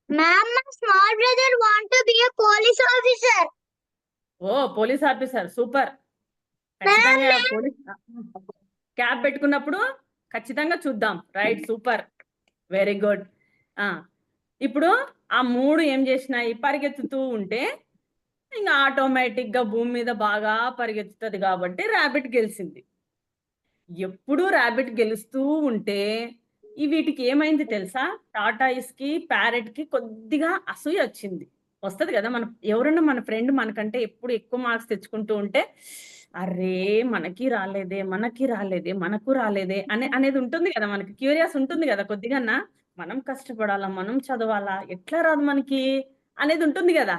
Ma'am, my small brother want to be a police officer. ఓ పోలీస్ ఆఫీసర్ సూపర్. Ma'am, ఖచ్చితంగా పోలీస్ క్యాప్ పెట్టుకున్నప్పుడు ఖచ్చితంగా చూద్దాం. Right, super, very good. ఇప్పుడు ఆ 3 ఏం చేసినాయి, పరిగెత్తుతూ ఉంటే ఇంకా ఆటోమేటిక్ గా భూమి మీద బాగా పరిగెత్తుతుంది కాబట్టి ర్యాబిట్ గెలిచింది. ఎప్పుడు ర్యాబిట్ గెలుస్తూ ఉంటే వీటికి ఏమైంది తెలుసా, టాటాయిస్ కి ప్యారెట్ కి కొద్దిగా అసూయ వచ్చింది. వస్తుంది కదా, మన ఎవరన్నా మన ఫ్రెండ్ మనకంటే ఎప్పుడు ఎక్కువ మార్క్స్ తెచ్చుకుంటూ ఉంటే అరే మనకి రాలేదే మనకు రాలేదే అనేది ఉంటుంది కదా, మనకి క్యూరియాస్ ఉంటుంది కదా కొద్దిగా, మనం కష్టపడాలా, మనం చదవాలా, ఎట్లా రాదు మనకి అనేది ఉంటుంది కదా.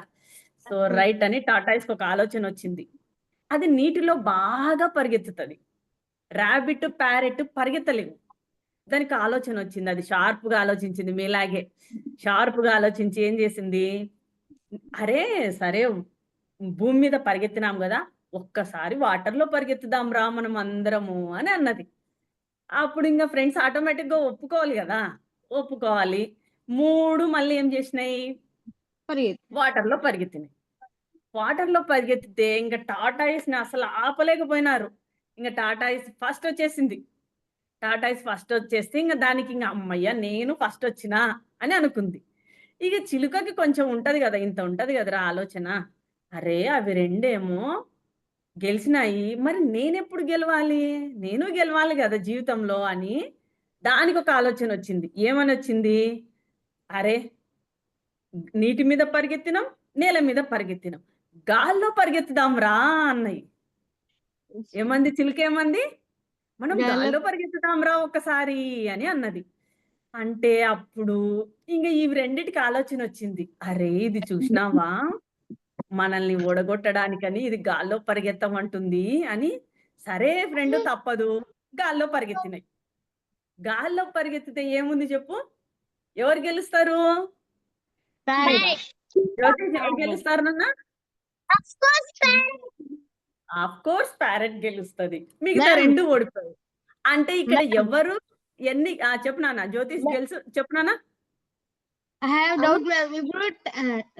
సో రైట్ అని టాటాయిస్కి ఒక ఆలోచన వచ్చింది. అది నీటిలో బాగా పరిగెత్తుతుంది, ర్యాబిట్ ప్యారెట్ పరిగెత్తలేవు. దానికి ఆలోచన వచ్చింది, అది షార్ప్ గా ఆలోచించింది, మీలాగే షార్ప్ గా ఆలోచించి ఏం చేసింది, అరే సరే భూమి మీద పరిగెత్తినాం కదా, ఒక్కసారి వాటర్ లో పరిగెత్తుదాం రా మనం అందరము అని అన్నది. అప్పుడు ఇంకా ఫ్రెండ్స్ ఆటోమేటిక్ గా ఒప్పుకోవాలి కదా, ఒప్పుకోవాలి. 3 మళ్ళీ ఏం చేసినాయి, వాటర్ లో పరిగెత్తినాయి. వాటర్ లో పరిగెత్తితే ఇంకా టాటాయిస్ ని అసలు ఆపలేకపోయినారు. ఇంకా టాటాయిస్ ఫస్ట్ వచ్చేసింది. టాటాయిస్ ఫస్ట్ వచ్చేస్తే ఇంకా దానికి ఇంకా అమ్మయ్య నేను ఫస్ట్ వచ్చినా అని అనుకుంది. ఇక చిలుకకి కొంచెం ఉంటది కదా, ఇంత ఉంటది కదరా ఆలోచన, అరే అవి రెండేమో గెలిచినాయి, మరి నేనెప్పుడు గెలవాలి, నేను గెలవాలి కదా జీవితంలో అని దానికి ఒక ఆలోచన వచ్చింది. ఏమని వచ్చింది, అరే నీటి మీద పరిగెత్తినాం, నేల మీద పరిగెత్తినాం, గాల్లో పరిగెత్తుదాం రా అన్నాయి. ఏమంది చిలుకేమంది, మనం గాల్లో పరిగెత్తుదాం రా ఒక్కసారి అని అన్నది. అంటే అప్పుడు ఇంకా ఈ రెండిటికి ఆలోచన వచ్చింది, అరే ఇది చూసినావా మనల్ని ఓడగొట్టడానికని ఇది గాల్లో పరిగెత్తమంటుంది అని. సరే ఫ్రెండ్ తప్పదు, గాల్లో పరిగెత్తినాయి. గాల్లో పరిగెత్తితే ఏముంది చెప్పు, ఎవరు గెలుస్తారు, ఎవరు గెలుస్తారు నాన్న, ఆఫ్ కోర్స్ ప్యారెట్ గెలుస్తుంది, మిగతా 2 ఓడిపోయాయి. అంటే ఇక్కడ ఎవరు ఎన్ని చెప్పు నాన్న, జ్యోతిష్ చెప్పు నాన్న. I have doubt, ma'am. ఇప్పుడు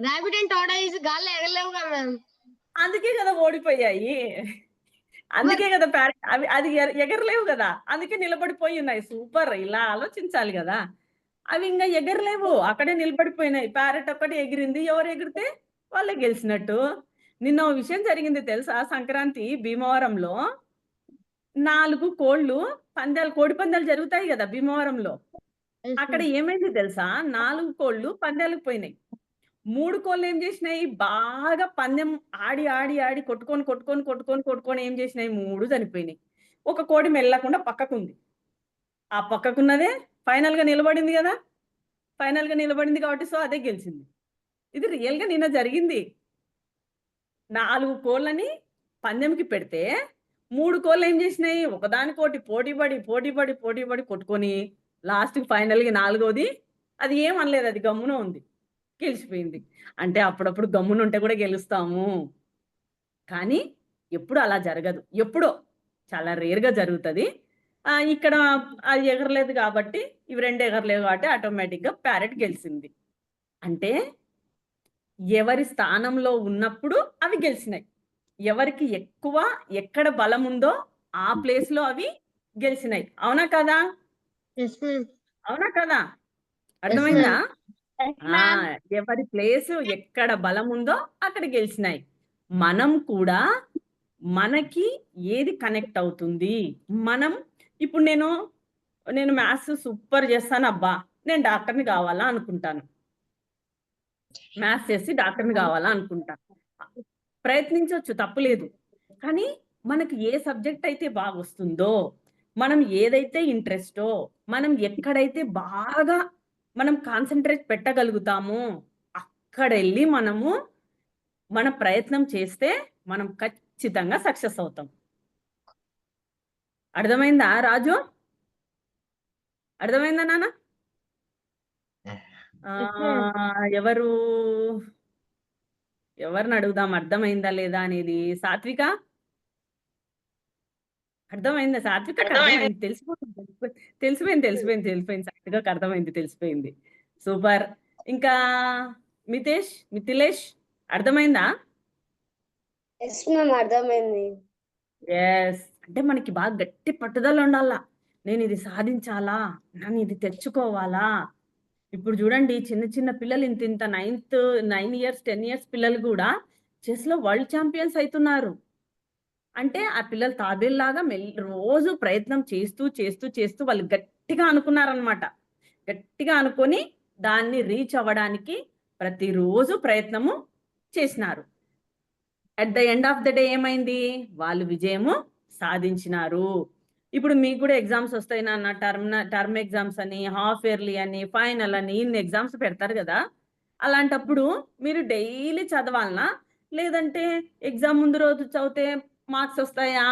rabbit and tortoise గాల్లో ఎగరలేవు కదా మ్యామ్. అందుకే కదా ఓడిపోయాయి, అందుకే కదా ప్యారెట్ అది ఎగరలేవు కదా, అందుకే నిలబడిపోయి ఉన్నాయి. సూపర్, ఇలా ఆలోచించాలి కదా. అవి ఇంకా ఎగరలేవు, అక్కడే నిలబడిపోయినాయి. ప్యారెట్ ఒక్కటి ఎగిరింది, ఎవరు ఎగిరితే వాళ్ళే గెలిచినట్టు. నిన్న ఓ విషయం జరిగింది తెలుసా, సంక్రాంతి భీమవరంలో 4 కోళ్ళు పందాలు, కోడి పందాలు జరుగుతాయి కదా భీమవరంలో. అక్కడ ఏమైంది తెలుసా, 4 కోళ్ళు పందాలకు పోయినాయి. 3 కోళ్ళు ఏం చేసినాయి, బాగా పందెం ఆడి ఆడి ఆడి కొట్టుకొని ఏం చేసినాయి, 3 చనిపోయినాయి. ఒక కోడి మెల్లకుండా పక్కకుంది. ఆ పక్కకున్నదే ఫైనల్ గా నిలబడింది కదా, ఫైనల్ గా నిలబడింది కాబట్టి సో అదే గెలిచింది. ఇది రియల్ గా నిన్న జరిగింది. 4 కోళ్ళని పందెంకి పెడితే 3 కోళ్ళు ఏం చేసినాయి, ఒకదానికోటి పోటీపడి కొట్టుకొని లాస్ట్ ఫైనల్ గా 4వది అది ఏమనలేదు, అది గమ్మున ఉంది, గెలిచిపోయింది. అంటే అప్పుడప్పుడు గమ్మున ఉంటే కూడా గెలుస్తాము, కానీ ఎప్పుడు అలా జరగదు, ఎప్పుడో చాలా రేర్ గా జరుగుతుంది. ఇక్కడ అది ఎగరలేదు కాబట్టి, ఇవి 2 ఎగరలేవు కాబట్టి ఆటోమేటిక్ గా ప్యారెట్ గెలిచింది. అంటే ఎవరి స్థానంలో ఉన్నప్పుడు అవి గెలిచినాయి, ఎవరికి ఎక్కువ ఎక్కడ బలం ఉందో ఆ ప్లేస్ లో అవి గెలిచినాయి. అవునా కదా, అవునా కదా, అర్థమైందా? ఎవరి ప్లేస్ ఎక్కడ బలం ఉందో అక్కడ గెలిచినాయి. మనం కూడా మనకి ఏది కనెక్ట్ అవుతుంది, మనం ఇప్పుడు నేను మ్యాథ్స్ సూపర్ చేస్తాను అబ్బా, నేను డాక్టర్ని కావాలా అనుకుంటాను, మ్యాథ్స్ చేసి డాక్టర్ని కావాలా అనుకుంటాను, ప్రయత్నించవచ్చు తప్పులేదు. కానీ మనకి ఏ సబ్జెక్ట్ అయితే బాగా వస్తుందో, మనం ఏదైతే ఇంట్రెస్టో, మనం ఎక్కడైతే బాగా మనం కాన్సన్ట్రేట్ పెట్టగలుగుతామో అక్కడ వెళ్ళి మనము మన ప్రయత్నం చేస్తే మనం ఖచ్చితంగా సక్సెస్ అవుతాం. అర్థమైందా రాజు, అర్థమైందా నాన్న? ఎవరిని అడుగుదాం అర్థమైందా లేదా అనేది, సాత్విక అర్థమైందా? సాత్విక అర్థమైంది, తెలిసిపోయింది సాత్వికకు అర్థమైంది, తెలిసిపోయింది. సూపర్. ఇంకా మిథిలేష్ అర్థమైందా? అర్థమైంది. ఎస్, అంటే మనకి బాగా గట్టి పట్టుదల ఉండాలా. నేను ఇది సాధించాలా, నేను ఇది తెచ్చుకోవాలా. ఇప్పుడు చూడండి, చిన్న చిన్న పిల్లలు ఇంత 9 ఇయర్స్ 10 ఇయర్స్ పిల్లలు కూడా చెస్ లో వరల్డ్ ఛాంపియన్స్ అవుతున్నారు. అంటే ఆ పిల్లలు తాబేల్లాగా రోజు ప్రయత్నం చేస్తూ చేస్తూ చేస్తూ వాళ్ళు గట్టిగా అనుకున్నారనమాట. గట్టిగా అనుకొని దాన్ని రీచ్ అవ్వడానికి ప్రతిరోజు ప్రయత్నము చేసినారు. At the end of the day ఏమైంది? వాళ్ళు విజయము సాధించినారు. ఇప్పుడు మీకు కూడా ఎగ్జామ్స్ వస్తాయి నాన్న, టర్మ్ ఎగ్జామ్స్ అని, హాఫ్ ఇయర్లీ అని, ఫైనల్ అని, ఇన్ని ఎగ్జామ్స్ పెడతారు కదా. అలాంటప్పుడు మీరు డైలీ చదవాలనా, లేదంటే ఎగ్జామ్ ముందు రోజు చదివితే మార్క్స్ వస్తాయా?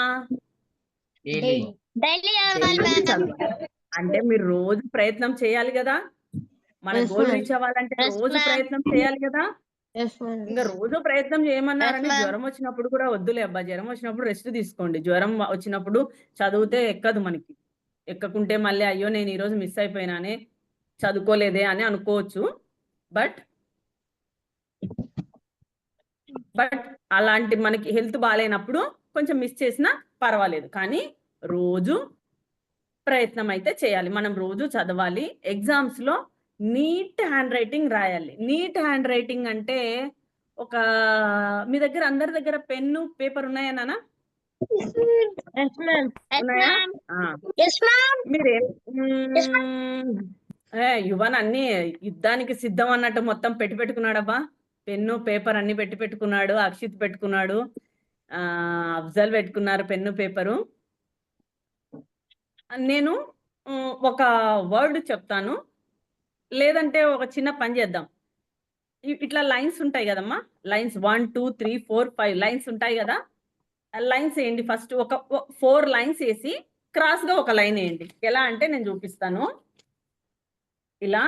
డైలీ డైలీ చదవాలి. అంటే మీరు రోజు ప్రయత్నం చేయాలి కదా. మన Yes, గోల్ ma'am. రీచ్ అవ్వాలంటే Yes, రోజు ma'am. ప్రయత్నం చేయాలి కదా. ఇంకా Yes, రోజు ప్రయత్నం చేయమన్నారని Yes, ma'am. జ్వరం వచ్చినప్పుడు కూడా వద్దులే అబ్బా. జ్వరం వచ్చినప్పుడు రెస్ట్ తీసుకోండి. జ్వరం వచ్చినప్పుడు చదివితే ఎక్కదు మనకి. ఎక్కకుంటే మళ్ళీ అయ్యో నేను ఈరోజు మిస్ అయిపోయినానే, చదువుకోలేదే అని అనుకోవచ్చు. బట్ అలాంటి మనకి హెల్త్ బాగాలేనప్పుడు కొంచెం మిస్ చేసినా పర్వాలేదు, కానీ రోజు ప్రయత్నం అయితే చేయాలి. మనం రోజు చదవాలి. ఎగ్జామ్స్ లో నీట్ హ్యాండ్ రైటింగ్ రాయాలి. నీట్ హ్యాండ్ రైటింగ్ అంటే మీ దగ్గర అందరి దగ్గర పెన్ను పేపర్ ఉన్నాయా నాన్న? ఉన్నాయా? మీరే యువన్ అన్ని యుద్ధానికి సిద్ధం అన్నట్టు మొత్తం పెట్టుకున్నాడబ్బా. పెన్ను పేపర్ అన్ని పెట్టుకున్నాడు. అక్షిత్ పెట్టుకున్నాడు, అఫ్జల్ పెట్టుకున్నారు పెన్ను పేపరు. నేను ఒక వర్డ్ చెప్తాను, లేదంటే ఒక చిన్న పని చేద్దాం. ఇట్లా లైన్స్ ఉంటాయి కదమ్మా, లైన్స్ 1 2 3 4 5 లైన్స్ ఉంటాయి కదా. లైన్స్ వేయండి. ఫస్ట్ ఒక 4 లైన్స్ వేసి క్రాస్ గా ఒక లైన్ వేయండి. ఎలా అంటే నేను చూపిస్తాను. ఇలా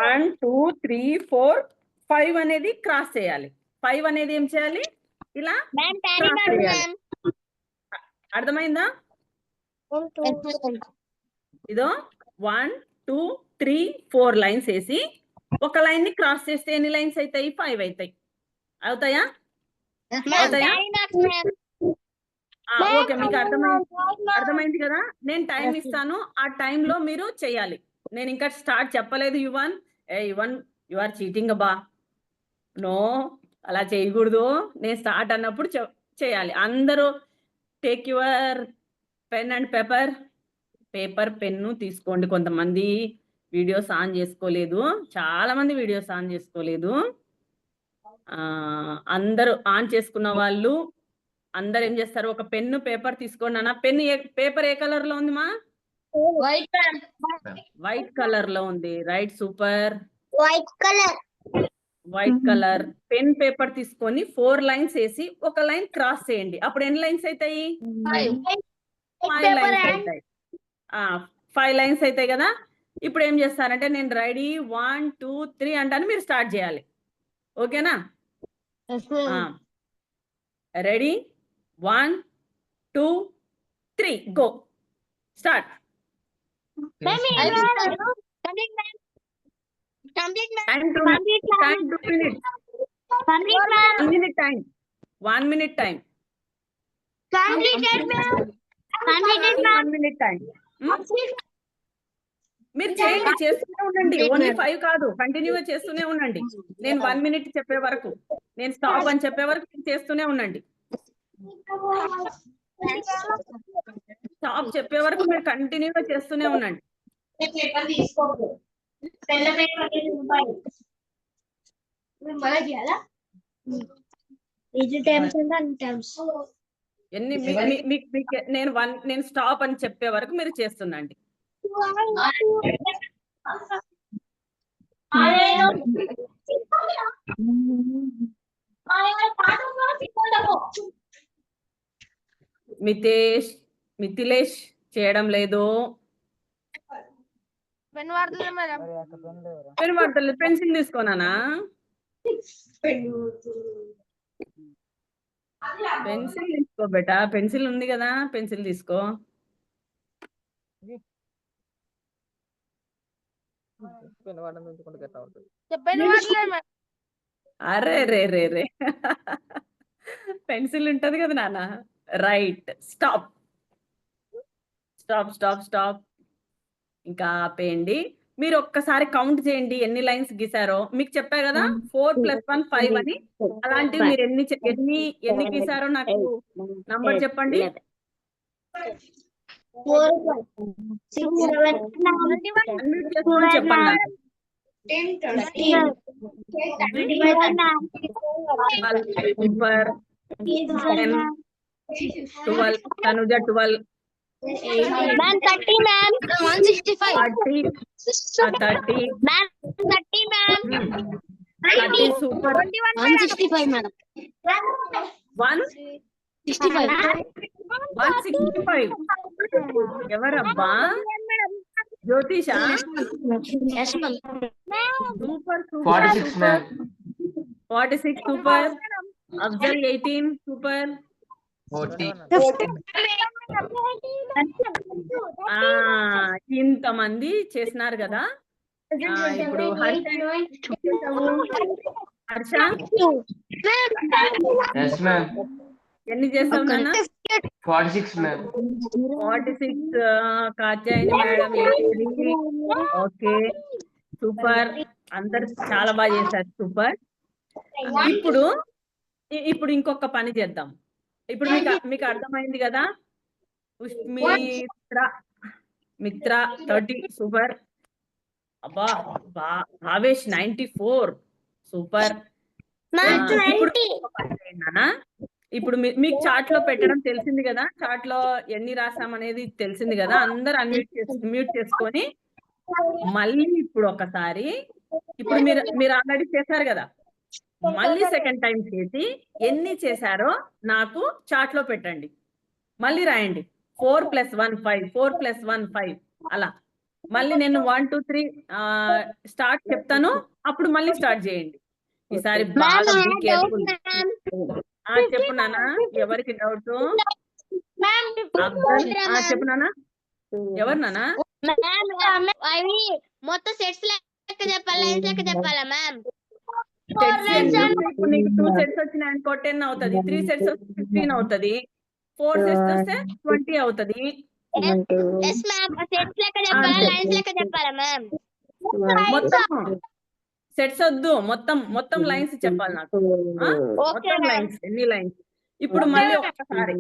1 2 3 4 5 అనేది క్రాస్ చేయాలి. 5 అనేది ఏం చేయాలి? ఇలా క్రాస్ చేయాలి. అర్థమైందా? ఇదో 1 2 3 4 లైన్స్ వేసి ఒక లైన్ ని క్రాస్ చేస్తే ఎన్ని లైన్స్ అవుతాయి? 5 అవుతాయి. అవుతాయా? ఓకే, మీకు అర్థమైంది కదా. నేను టైం ఇస్తాను, ఆ టైంలో మీరు చేయాలి. నేను ఇంకా స్టార్ట్ చెప్పలేదు. యువన్ యు ఆర్ చీటింగ్ అబ్బా. నో, అలా చేయకూడదు. నేను స్టార్ట్ అన్నప్పుడు చేయాలి. అందరూ take your pen and paper pen తీసుకోండి. కొంతమంది వీడియోస్ ఆన్ చేసుకోలేదు, చాలా మంది వీడియోస్ ఆన్ చేసుకోలేదు. అందరూ ఆన్ చేసుకున్న వాళ్ళు అందరు ఏం చేస్తారు? ఒక పెన్ను పేపర్ తీసుకోండి అన్న. పేపర్ ఏ కలర్ లో ఉంది మా? వైట్ కలర్ లో ఉంది. Right, super. White colour pen paper తీసుకొని 4 లైన్స్ వేసి ఒక లైన్ క్రాస్ చేయండి. అప్పుడు ఎన్ని లైన్స్ అవుతాయి? 5 లైన్స్ అవుతాయి. 5 లైన్స్ అవుతాయి కదా. ఇప్పుడు ఏం చేస్తారంటే నేను రెడీ 1 2 3 అంటాను, మీరు స్టార్ట్ చేయాలి. ఓకేనా? Ready 1 2 3 go, start. One minute time. 1 minute time. మీరు చేయండి, చేస్తూనే ఉండండి. ఓన్లీ 5 కాదు, కంటిన్యూగా చేస్తూనే ఉండండి. నేను 1 minute చెప్పే వరకు, నేను స్టాప్ అని చెప్పే వరకు చేస్తూనే ఉండండి. స్టాప్ చెప్పే వరకు మీరు కంటిన్యూగా చేస్తూనే ఉండండి. నేను స్టాప్ అని చెప్పే వరకు మీరు చేస్తుండండి. మిథిలేష్ చేయడం లేదు. పెన్ వాడతలేదు. పెన్సిల్ తీసుకోనా? పెన్సిల్ తీసుకో బేటా, పెన్సిల్ ఉంది కదా, పెన్సిల్ తీసుకో. అరే రే రే రే పెన్సిల్ ఉంటది కదా నాన్న. Right, stop stop stop stop. ఇంకా ఆపేయండి. మీరు ఒక్కసారి కౌంట్ చేయండి ఎన్ని లైన్స్ గీసారో. మీకు చెప్పా కదా 4 + 1 5 అని. అలాంటివి మీరు ఎన్ని గీసారో నాకు నంబర్ చెప్పండి. 1 చెప్పండి. Super. 10, 12, Tanuja 12, 30 ma'am. 165. 30, 30 super. 165 madam. 165. ఎవరబ్బా? జ్యోతిషా? Yes ma'am. Super 46 ma'am. 46 super. Afzal 18 super. 40. ఇంతమంది చేసినారు కదా. ఇప్పుడు హర్ష Yes ma'am. ఎన్ని చేస్తావు నాన్న? 46 ma'am. 46. Katyayani madam 83. Okay super. అందరు చాలా బాగా చేశారు. సూపర్. ఇప్పుడు ఇంకొక పని చేద్దాం. ఇప్పుడు మీకు అర్థమైంది కదా. మిత్ర 30 సూపర్. అబ్బా భావేష్ 94 సూపర్. ఇప్పుడు మీకు చార్ట్ లో పెట్టడం తెలిసింది కదా. చార్ట్ లో ఎన్ని రాసామనేది తెలిసింది కదా. అందరు మ్యూట్ చేసుకొని మళ్ళీ ఇప్పుడు ఒకసారి ఇప్పుడు మీరు ఆల్రెడీ చేశారు కదా. మళ్ళీ సెకండ్ టైం చేసి ఎన్ని చేశారో నాకు చార్ట్ లో పెట్టండి. మళ్ళీ రాయండి 4 + 1 5, 4 + 1 5 అలా. మళ్ళీ నేను 1 2 3 స్టార్ట్ చెప్తాను, అప్పుడు మళ్ళీ స్టార్ట్ చేయండి. ఈసారి బాగా బీ కేర్ఫుల్. చెప్పు నాన్న, ఎవరికి డౌట్? చెప్పు నాన్న, ఎవరు నాన్న? అవి మొత్తం సెట్స్ లెక్క చెప్పాలా, లైన్స్ లెక్క చెప్పాలా మ్యామ్? ఇప్పుడు నీకు 2 సెట్స్ వచ్చినాయి అనుకో 10 అవుతుంది. 3 సెట్స్ వస్తే 15 అవుతుంది. 4 సెట్స్ వస్తే 20 అవుతుంది. Yes ma'am. సెట్స్ లెక్క చెప్పాలా, లైన్స్ లెక్క చెప్పాలా మ్యామ్? మొత్తం సెట్స్ వద్దు, మొత్తం లైన్స్ చెప్పాలి నాకు. మొత్తం లైన్స్, ఎన్ని లైన్స్. ఇప్పుడు మళ్ళీ ఒక్కసారి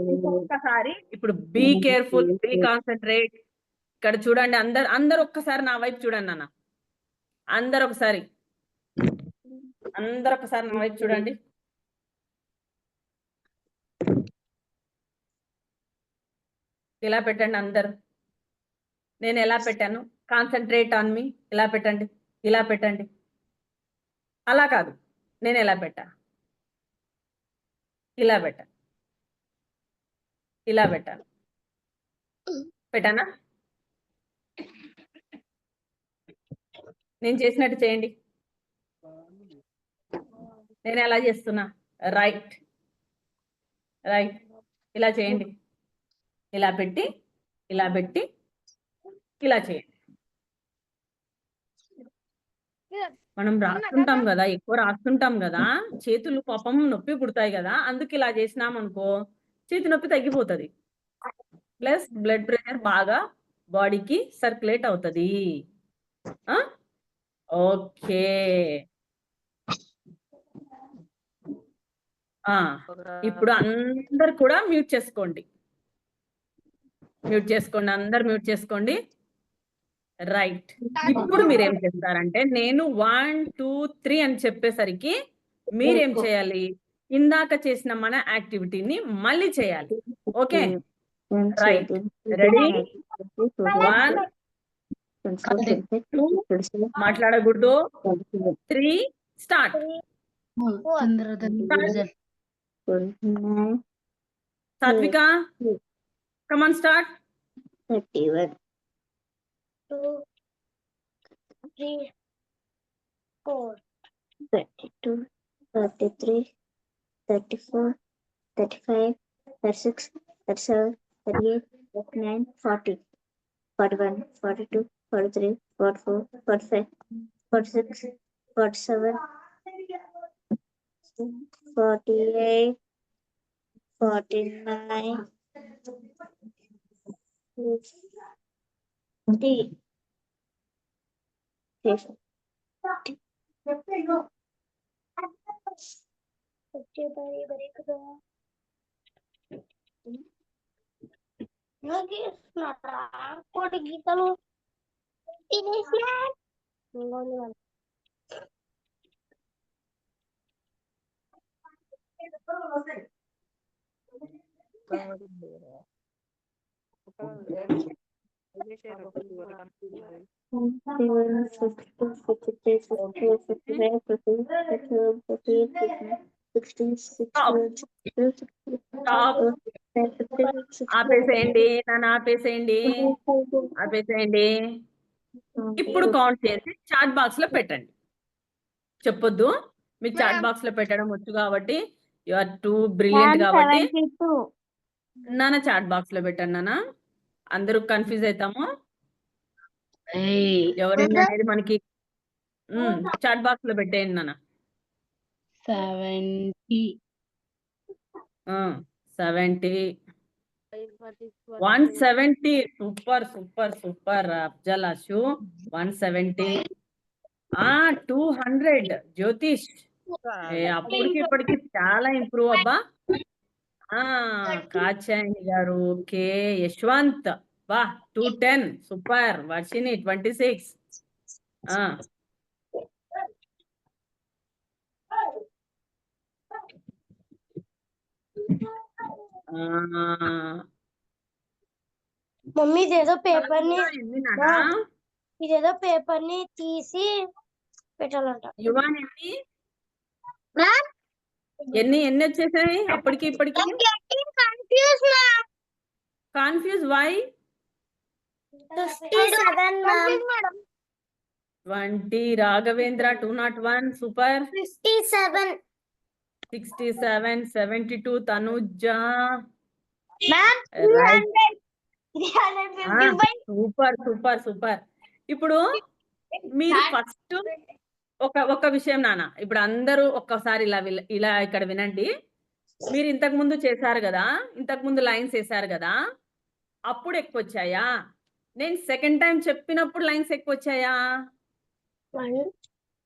ఇప్పుడు బీ కేర్ఫుల్, బీ కాన్సన్ట్రేట్. ఇక్కడ చూడండి, అందరు ఒక్కసారి నా వైపు చూడండి నాన్న. అందరు ఒకసారి నా వైపు చూడండి. ఇలా పెట్టండి అందరు. నేను ఎలా పెట్టాను? Concentrate on me. ఇలా పెట్టండి, ఇలా పెట్టండి. అలా కాదు, నేను ఎలా పెట్టా? ఇలా పెట్టా, ఇలా పెట్టాను. పెట్టానా? నేను చేసినట్టు చేయండి. నేను ఎలా చేస్తున్నా? రైట్, ఇలా చేయండి. ఇలా పెట్టి ఇలా చేయండి. మనం రాస్తుంటాం కదా, ఎక్కువ రాస్తుంటాం కదా, చేతులు పాపం నొప్పి పుడతాయి కదా. అందుకు ఇలా చేసినాం అనుకో చేతి నొప్పి తగ్గిపోతుంది. ప్లస్ బ్లడ్ ప్రెషర్ బాగా బాడీకి సర్క్యులేట్ అవుతుంది. ఓకే. ఇప్పుడు అందరు కూడా మ్యూట్ చేసుకోండి. అందరు మ్యూట్ చేసుకోండి. రైట్. ఇప్పుడు మీరేం చేస్తారంటే, నేను 1 2 3 అని చెప్పేసరికి మీరేం చేయాలి? ఇందాక చేసిన మన యాక్టివిటీని మళ్ళీ చేయాలి. Okay, right. రెడీ? 1 మాట్లాడకూడదు. 3 స్టార్ట్. సాత్విక, కమాన్ స్టార్ట్. 31 2 3 4 32 33 34 35 36 37 38 39 40 41, 42, 43, 44, 45, 46, 47, 48, 49, 50, 50. కోడి గీతలు తినేసినా ఆపేసేయండి, నన్ను ఆపేసేయండి, ఆపేసేయండి. ఇప్పుడు కౌంట్ చేసి చాట్ బాక్స్ లో పెట్టండి. చెప్పొద్దు, మీకు చాట్ బాక్స్ లో పెట్టడం వచ్చు కాబట్టి, యు ఆర్ టూ బ్రిలియంట్ కాబట్టి నాన్న చాట్ బాక్స్ లో పెట్టండి. నాన్న అందరూ కన్ఫ్యూజ్ అవుతాము ఎవరైనా అనేది మనకి. చాట్ బాక్స్ లో పెట్టేయండి నాన్న. 70, 70, 170. Super super super Afzal Ashu. 170. 200 జ్యోతిష్. అప్పటికి ఇప్పటికి చాలా ఇంప్రూవ్ అబ్బా. కాచాయని గారు, కే యశ్వంత్, వా 210. సూపర్. వర్షిని 26. మమ్మీ ఇదేదో పేపర్ ని ఎన్ని నాన్నా? ఇదేదో పేపర్ ని తీసి పెట్టాలంట. యువాన్ ఎన్ని ఎన్ని వచ్చేసాయి అప్పటికి ఇప్పటికి? Confuse why? 20 Raghavendra 201. Super. 67, 72 Tanuja. Super super super. ఇప్పుడు మీరు ఫస్ట్ ఒక విషయం నాన్న, ఇప్పుడు అందరూ ఒక్కసారి ఇలా ఇక్కడ వినండి. మీరు ఇంతకు ముందు చేశారు కదా, ఇంతకు ముందు లైన్స్ వేశారు కదా, అప్పుడు ఎక్కువ వచ్చాయా? నేను సెకండ్ టైం చెప్పినప్పుడు లైన్స్ ఎక్కువ వచ్చాయా? 1,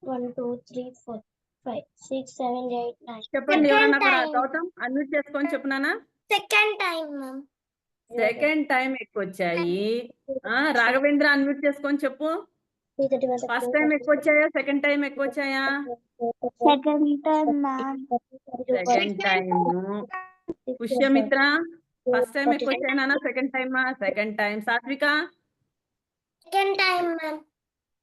2, 3, 4, 5, 6, 7, 8, 9. చెప్పండి ఎవరన్నా గౌతమ్ అన్మ్యూట్ చేసుకొని చెప్పునానా. Second time ma'am. Second time ఎక్కువ వచ్చాయి. రాఘవేంద్ర అన్మ్యూట్ చేసుకొని చెప్పు. ఫస్ట్ టైం ఎక్కువ వచ్చాయా, సెకండ్ టైం ఎక్కువ వచ్చాయా? Second time ma'am. Second time. Pushyamitra first time ఎక్కువ వచ్చాయా నాన్న, సెకండ్ టైమా? Second time. Satvika second time ma'am.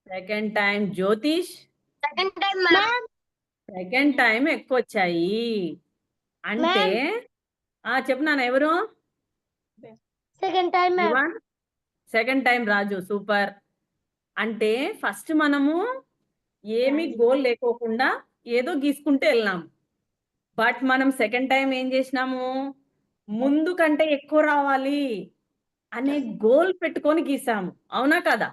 Second time. Jyotish second time ma'am. Second time ఎక్కువ వచ్చాయి అంటే చెప్పు నాన్న ఎవరు? Second time ma'am. Second time Raju. Super. అంటే ఫస్ట్ మనము ఏమి గోల్ లేకోకుండా ఏదో గీసుకుంటూ వెళ్ళాము. బట్ మనం సెకండ్ టైం ఏం చేసినాము, ముందు కంటే ఎక్కువ రావాలి అనే గోల్ పెట్టుకొని గీసాము. అవునా కదా?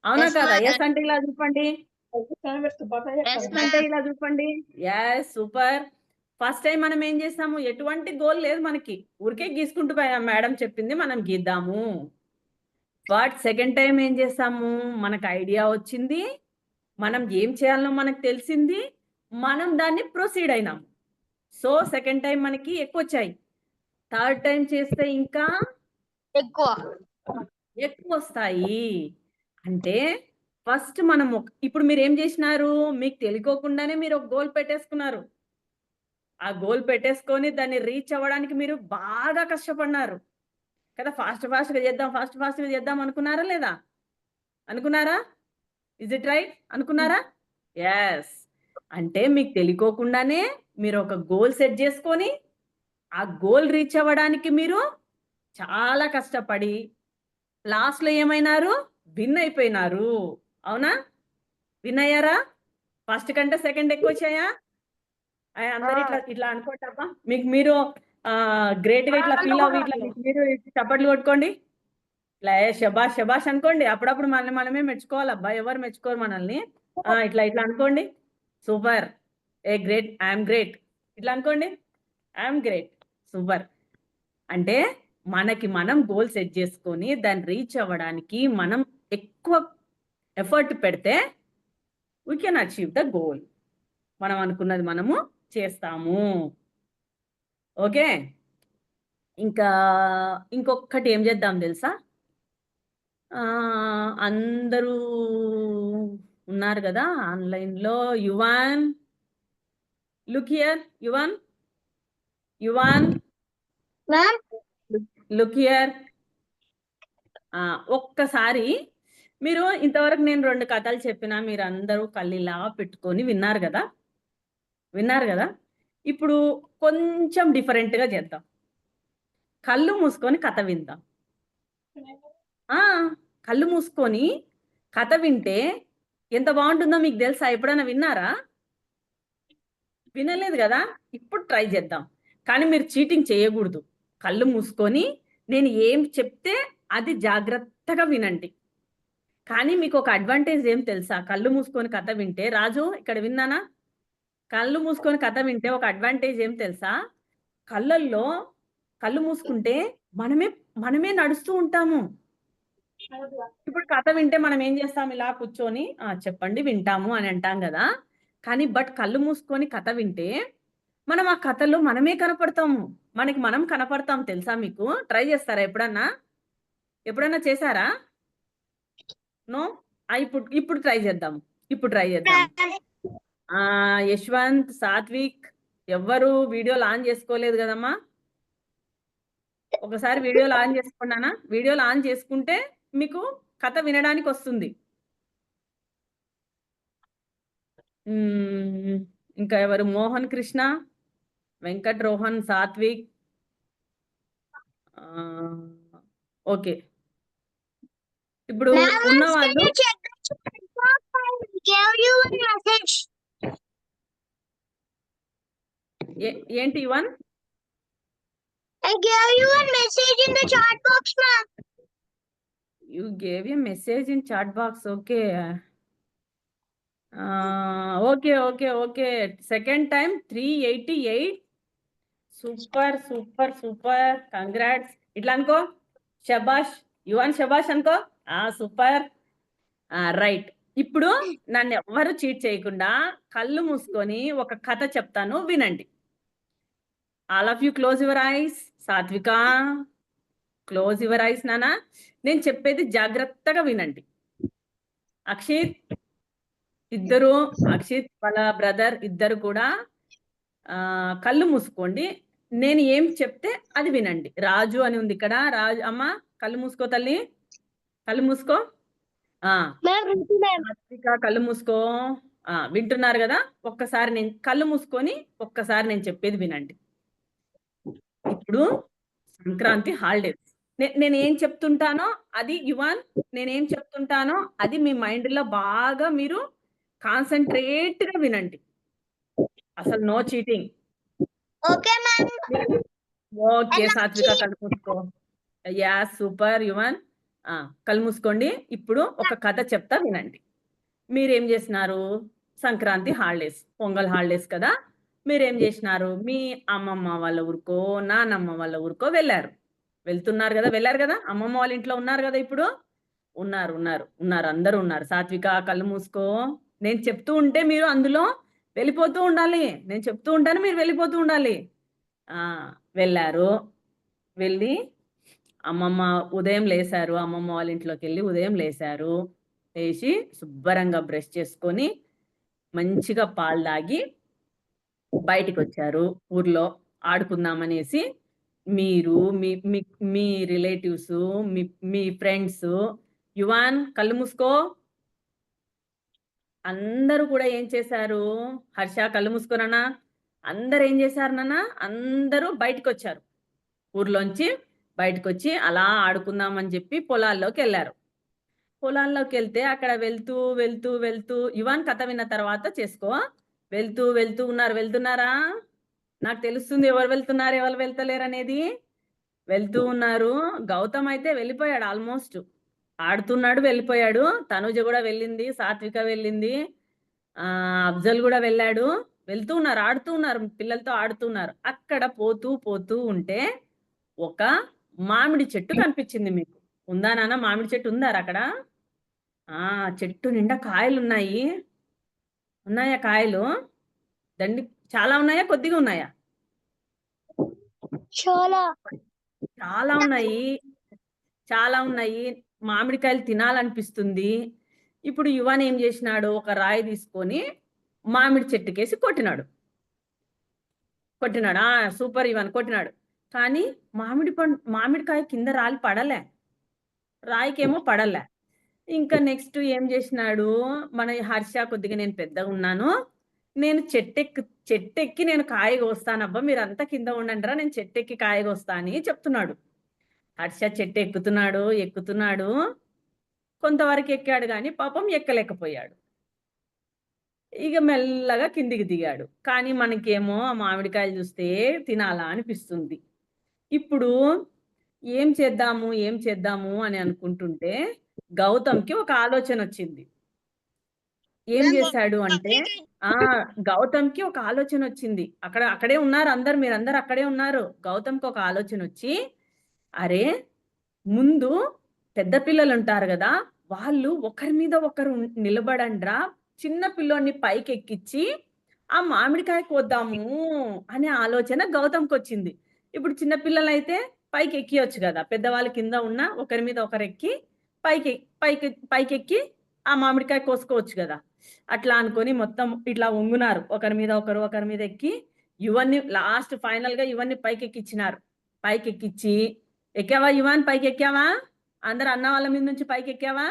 అవునా కదా? ఎస్ అంటే ఇలా చూపండి, అంటే ఇలా చూపండి. Yes super. ఫస్ట్ టైం మనం ఏం చేసాము, ఎటువంటి గోల్ లేదు మనకి, ఊరికే గీసుకుంటూ పోయాం, మేడం చెప్పింది మనం గీద్దాము. బట్ సెకండ్ టైం ఏం చేసాము, మనకు ఐడియా వచ్చింది, మనం ఏం చేయాలో మనకు తెలిసింది, మనం దాన్ని ప్రొసీడ్ అయినాం. సో సెకండ్ టైం మనకి ఎక్కువ వచ్చాయి. థర్డ్ టైం చేస్తే ఇంకా ఎక్కువ వస్తాయి. అంటే ఫస్ట్ మనం ఇప్పుడు మీరు ఏం చేసినారు, మీకు తెలియకోకుండానే మీరు ఒక గోల్ పెట్టేసుకున్నారు. ఆ గోల్ పెట్టేసుకొని దాన్ని రీచ్ అవ్వడానికి మీరు బాగా కష్టపడినారు కదా. ఫాస్ట్ గా చేద్దాం అనుకున్నారా లేదా? అనుకున్నారా? Is it right? అనుకున్నారా? ఎస్. అంటే మీకు తెలియకోకుండానే మీరు ఒక గోల్ సెట్ చేసుకొని ఆ గోల్ రీచ్ అవ్వడానికి మీరు చాలా కష్టపడి లాస్ట్లో ఏమైనారు, విన్ అయిపోయినారు. అవునా? విన్ అయ్యారా? ఫస్ట్ కంటే సెకండ్ ఎక్కువ వచ్చాయా? అందరు ఇట్లా అనుకోండి. మీకు మీరు గ్రేట్ గా ఇట్లా ఫీల్ అవ్వి, ఇట్లా మీరు చప్పట్లు కొట్టుకోండి. శబాష్ శబాష్ అనుకోండి. అప్పుడప్పుడు మనల్ని మనమే మెచ్చుకోవాలి. అబ్బా ఎవరు మెచ్చుకోరు మనల్ని. ఇట్లా ఇట్లా అనుకోండి. Super, a great, I'm great, ఇట్లా అనుకోండి. I'm great, super. అంటే మనకి మనం గోల్ సెట్ చేసుకొని దాన్ని రీచ్ అవ్వడానికి మనం ఎక్కువ ఎఫర్ట్ పెడితే we can achieve the goal. మనం అనుకున్నది మనము చేస్తాము. ఓకే, ఇంకా ఇంకొకటి ఏం చేద్దాం తెలుసా? అందరూ ఉన్నారు కదా ఆన్లైన్లో. Yuan, look here. Yuan, yuan, ma'am look here. ఒక్కసారి మీరు ఇంతవరకు నేను 2 కథలు చెప్పినా మీరు అందరూ కళ్ళిలా పెట్టుకొని విన్నారు కదా, విన్నారు కదా. ఇప్పుడు కొంచెం డిఫరెంట్గా చేద్దాం. కళ్ళు మూసుకొని కథ విందాం. కళ్ళు మూసుకొని కథ వింటే ఎంత బాగుంటుందో మీకు తెలుసా? ఎప్పుడైనా విన్నారా? వినలేదు కదా. ఇప్పుడు ట్రై చేద్దాం. కానీ మీరు చీటింగ్ చేయకూడదు. కళ్ళు మూసుకొని నేను ఏం చెప్తే అది జాగ్రత్తగా వినండి. కానీ మీకు ఒక అడ్వాంటేజ్ ఏం తెలుసా? కళ్ళు మూసుకొని కథ వింటే, రాజు ఇక్కడ విన్నానా? కళ్ళు మూసుకొని కథ వింటే ఒక అడ్వాంటేజ్ ఏం తెలుసా? కళ్ళు మూసుకుంటే మనమే నడుస్తూ ఉంటాము. ఇప్పుడు కథ వింటే మనం ఏం చేస్తాం? ఇలా కూర్చొని చెప్పండి వింటాము అని అంటాం కదా. కానీ కళ్ళు మూసుకొని కథ వింటే మనం ఆ కథలో మనమే కనపడతాము. మనకి మనం కనపడతాం తెలుసా మీకు? ట్రై చేస్తారా? ఎప్పుడన్నా చేశారా? నో. ఇప్పుడు ట్రై చేద్దాం. యశ్వంత్, సాత్విక్ ఎవ్వరు వీడియోలు ఆన్ చేసుకోలేదు కదమ్మా? ఒకసారి వీడియోలు ఆన్ చేసుకున్నానా? వీడియోలు ఆన్ చేసుకుంటే మీకు కథ వినడానికి వస్తుంది. ఇంకా ఎవరు? మోహన్ కృష్ణ, వెంకట్ రోహన్, సాత్విక్. ఓకే, ఇప్పుడు ఉన్న వాళ్ళు ఏంటి ఇవన్? I gave you a message in the chat box, ma'am. You gave a message in chat box. Okay. Okay. Second time 388. Super. Congrats. ఇట్లా అనుకో. శబాష్ యువన్, శబాష్ అనుకో. సూపర్. రైట్. ఇప్పుడు నన్ను ఎవ్వరు చీట్ చేయకుండా కళ్ళు మూసుకొని ఒక కథ చెప్తాను, వినండి. All of you close your eyes. సాత్విక, క్లోజ్ యువర్ ఐస్ నానా. నేను చెప్పేది జాగ్రత్తగా వినండి. అక్షిత్ వాళ్ళ బ్రదర్ ఇద్దరు కూడా కళ్ళు మూసుకోండి. నేను ఏం చెప్తే అది వినండి. రాజు అని ఉంది ఇక్కడ. రాజు అమ్మ కళ్ళు మూసుకో తల్లి, కళ్ళు మూసుకో. కళ్ళు మూసుకో. వింటున్నారు కదా? ఒక్కసారి నేను కళ్ళు మూసుకొని ఒక్కసారి నేను చెప్పేది వినండి. ఇప్పుడు సంక్రాంతి హాలిడేస్. నేనేం చెప్తుంటానో అది యువన్, నేనేం చెప్తుంటానో అది మీ మైండ్ లో బాగా మీరు కాన్సన్ట్రేట్ గా వినండి. అసలు నో చీటింగ్. ఓకే సాత్విక, కళ్ళు మూసుకో. Yeah super Yuvan. కళ్ళు మూసుకోండి. ఇప్పుడు ఒక కథ చెప్తా వినండి. మీరేం చేసినారు? సంక్రాంతి హాలిడేస్, పొంగల్ హాలిడేస్ కదా. మీరేం చేసినారు? మీ అమ్మమ్మ వాళ్ళ ఊరికో నానమ్మ వాళ్ళ ఊరికో వెళ్తున్నారు కదా. వెళ్ళారు కదా? అమ్మమ్మ వాళ్ళ ఇంట్లో ఉన్నారు కదా. ఇప్పుడు ఉన్నారు అందరూ ఉన్నారు. సాత్విక కళ్ళు మూసుకో. నేను చెప్తూ ఉంటే మీరు అందులో వెళ్ళిపోతూ ఉండాలి. నేను చెప్తూ ఉంటాను, మీరు వెళ్ళిపోతూ ఉండాలి. వెళ్ళారు. వెళ్ళి అమ్మమ్మ ఉదయం లేసారు. అమ్మమ్మ వాళ్ళ ఇంట్లోకి వెళ్ళి ఉదయం లేసారు. లేచి శుభ్రంగా బ్రష్ చేసుకొని మంచిగా పాలు తాగి బయటికి వచ్చారు. ఊర్లో ఆడుకుందామనేసి మీరు, మీ రిలేటివ్స్, మీ ఫ్రెండ్స్. యువాన్ కళ్ళు మూసుకో. అందరూ కూడా ఏం చేశారు? హర్ష కళ్ళు మూసుకోనన్నా. అందరు ఏం చేశారు నాన్న? అందరూ బయటకు వచ్చారు. ఊర్లోంచి బయటకు వచ్చి అలా ఆడుకుందామని చెప్పి పొలాల్లోకి వెళ్ళారు. పొలాల్లోకి వెళ్తే అక్కడ వెళ్తూ యువాన్ కథ విన్న తర్వాత చేసుకో. వెళ్తున్నారా? నాకు తెలుస్తుంది ఎవరు వెళ్తున్నారు ఎవరు వెళ్తలేరు అనేది. వెళ్తూ ఉన్నారు. గౌతమ్ అయితే వెళ్ళిపోయాడు ఆల్మోస్ట్. ఆడుతున్నాడు వెళ్ళిపోయాడు. తనుజ కూడా వెళ్ళింది, సాత్విక వెళ్ళింది, అఫ్జల్ కూడా వెళ్ళాడు. వెళ్తూ ఉన్నారు, ఆడుతూ ఉన్నారు, పిల్లలతో ఆడుతున్నారు. అక్కడ పోతూ పోతూ ఉంటే ఒక మామిడి చెట్టు కనిపించింది మీకు. ఉందా నాన్న? మామిడి చెట్టు ఉందారా అక్కడ? చెట్టు నిండా కాయలు ఉన్నాయి. ఉన్నాయా కాయలు? దండి చాలా ఉన్నాయా, కొద్దిగా ఉన్నాయా? చాలా ఉన్నాయి, చాలా ఉన్నాయి. మామిడికాయలు తినాలనిపిస్తుంది. ఇప్పుడు యువన్ ఏం చేసినాడు? ఒక రాయి తీసుకొని మామిడి చెట్టుకేసి కొట్టినాడు. సూపర్ యువన్, కొట్టినాడు. కానీ మామిడికాయ కింద రాలి పడలే, రాయికేమో పడలే. ఇంకా నెక్స్ట్ ఏం చేసినాడు మన హర్ష? కొద్దిగా నేను పెద్దగా ఉన్నాను, నేను చెట్టెక్కి నేను కాయ కోస్తానబ్బా, మీరంతా కింద ఉండండిరా, నేను చెట్టెక్కి కాయ కోస్తా అని చెప్తున్నాడు. హర్ష చెట్టు ఎక్కుతున్నాడు. కొంతవరకు ఎక్కాడు కానీ పాపం ఎక్కలేకపోయాడు. ఇక మెల్లగా కిందికి దిగాడు. కానీ మనకేమో ఆ మామిడికాయలు చూస్తే తినాలా అనిపిస్తుంది. ఇప్పుడు ఏం చేద్దాము అని అనుకుంటుంటే గౌతమ్కి ఒక ఆలోచన వచ్చింది. ఏం చేశాడు అంటే గౌతమ్కి ఒక ఆలోచన వచ్చింది. అక్కడే ఉన్నారు అందరు, మీరందరూ అక్కడే ఉన్నారు. గౌతమ్కి ఒక ఆలోచన వచ్చి, అరే ముందు పెద్ద పిల్లలు ఉంటారు కదా, వాళ్ళు ఒకరి మీద ఒకరు నిలబడండ్రా, చిన్న పిల్లోని పైకి ఎక్కించి ఆ మామిడికాయ కోద్దాము అనే ఆలోచన గౌతమ్కి వచ్చింది. ఇప్పుడు చిన్న పిల్లలు అయితే పైకి ఎక్కియొచ్చు కదా, పెద్దవాళ్ళ కింద ఉన్న ఒకరి మీద ఒకరు ఎక్కి పైకెక్కి ఆ మామిడికాయ కోసుకోవచ్చు కదా. అట్లా అనుకొని మొత్తం ఇట్లా వంగునారు, ఒకరి మీద ఎక్కి యువన్ని లాస్ట్ ఫైనల్ గా యువన్ని పైకెక్కిచ్చినారు. పైకెక్కిచ్చి, ఎక్కావా యువన్? పైకి ఎక్కావా? అందరు అన్న వాళ్ళ మీద నుంచి పైకి ఎక్కావా?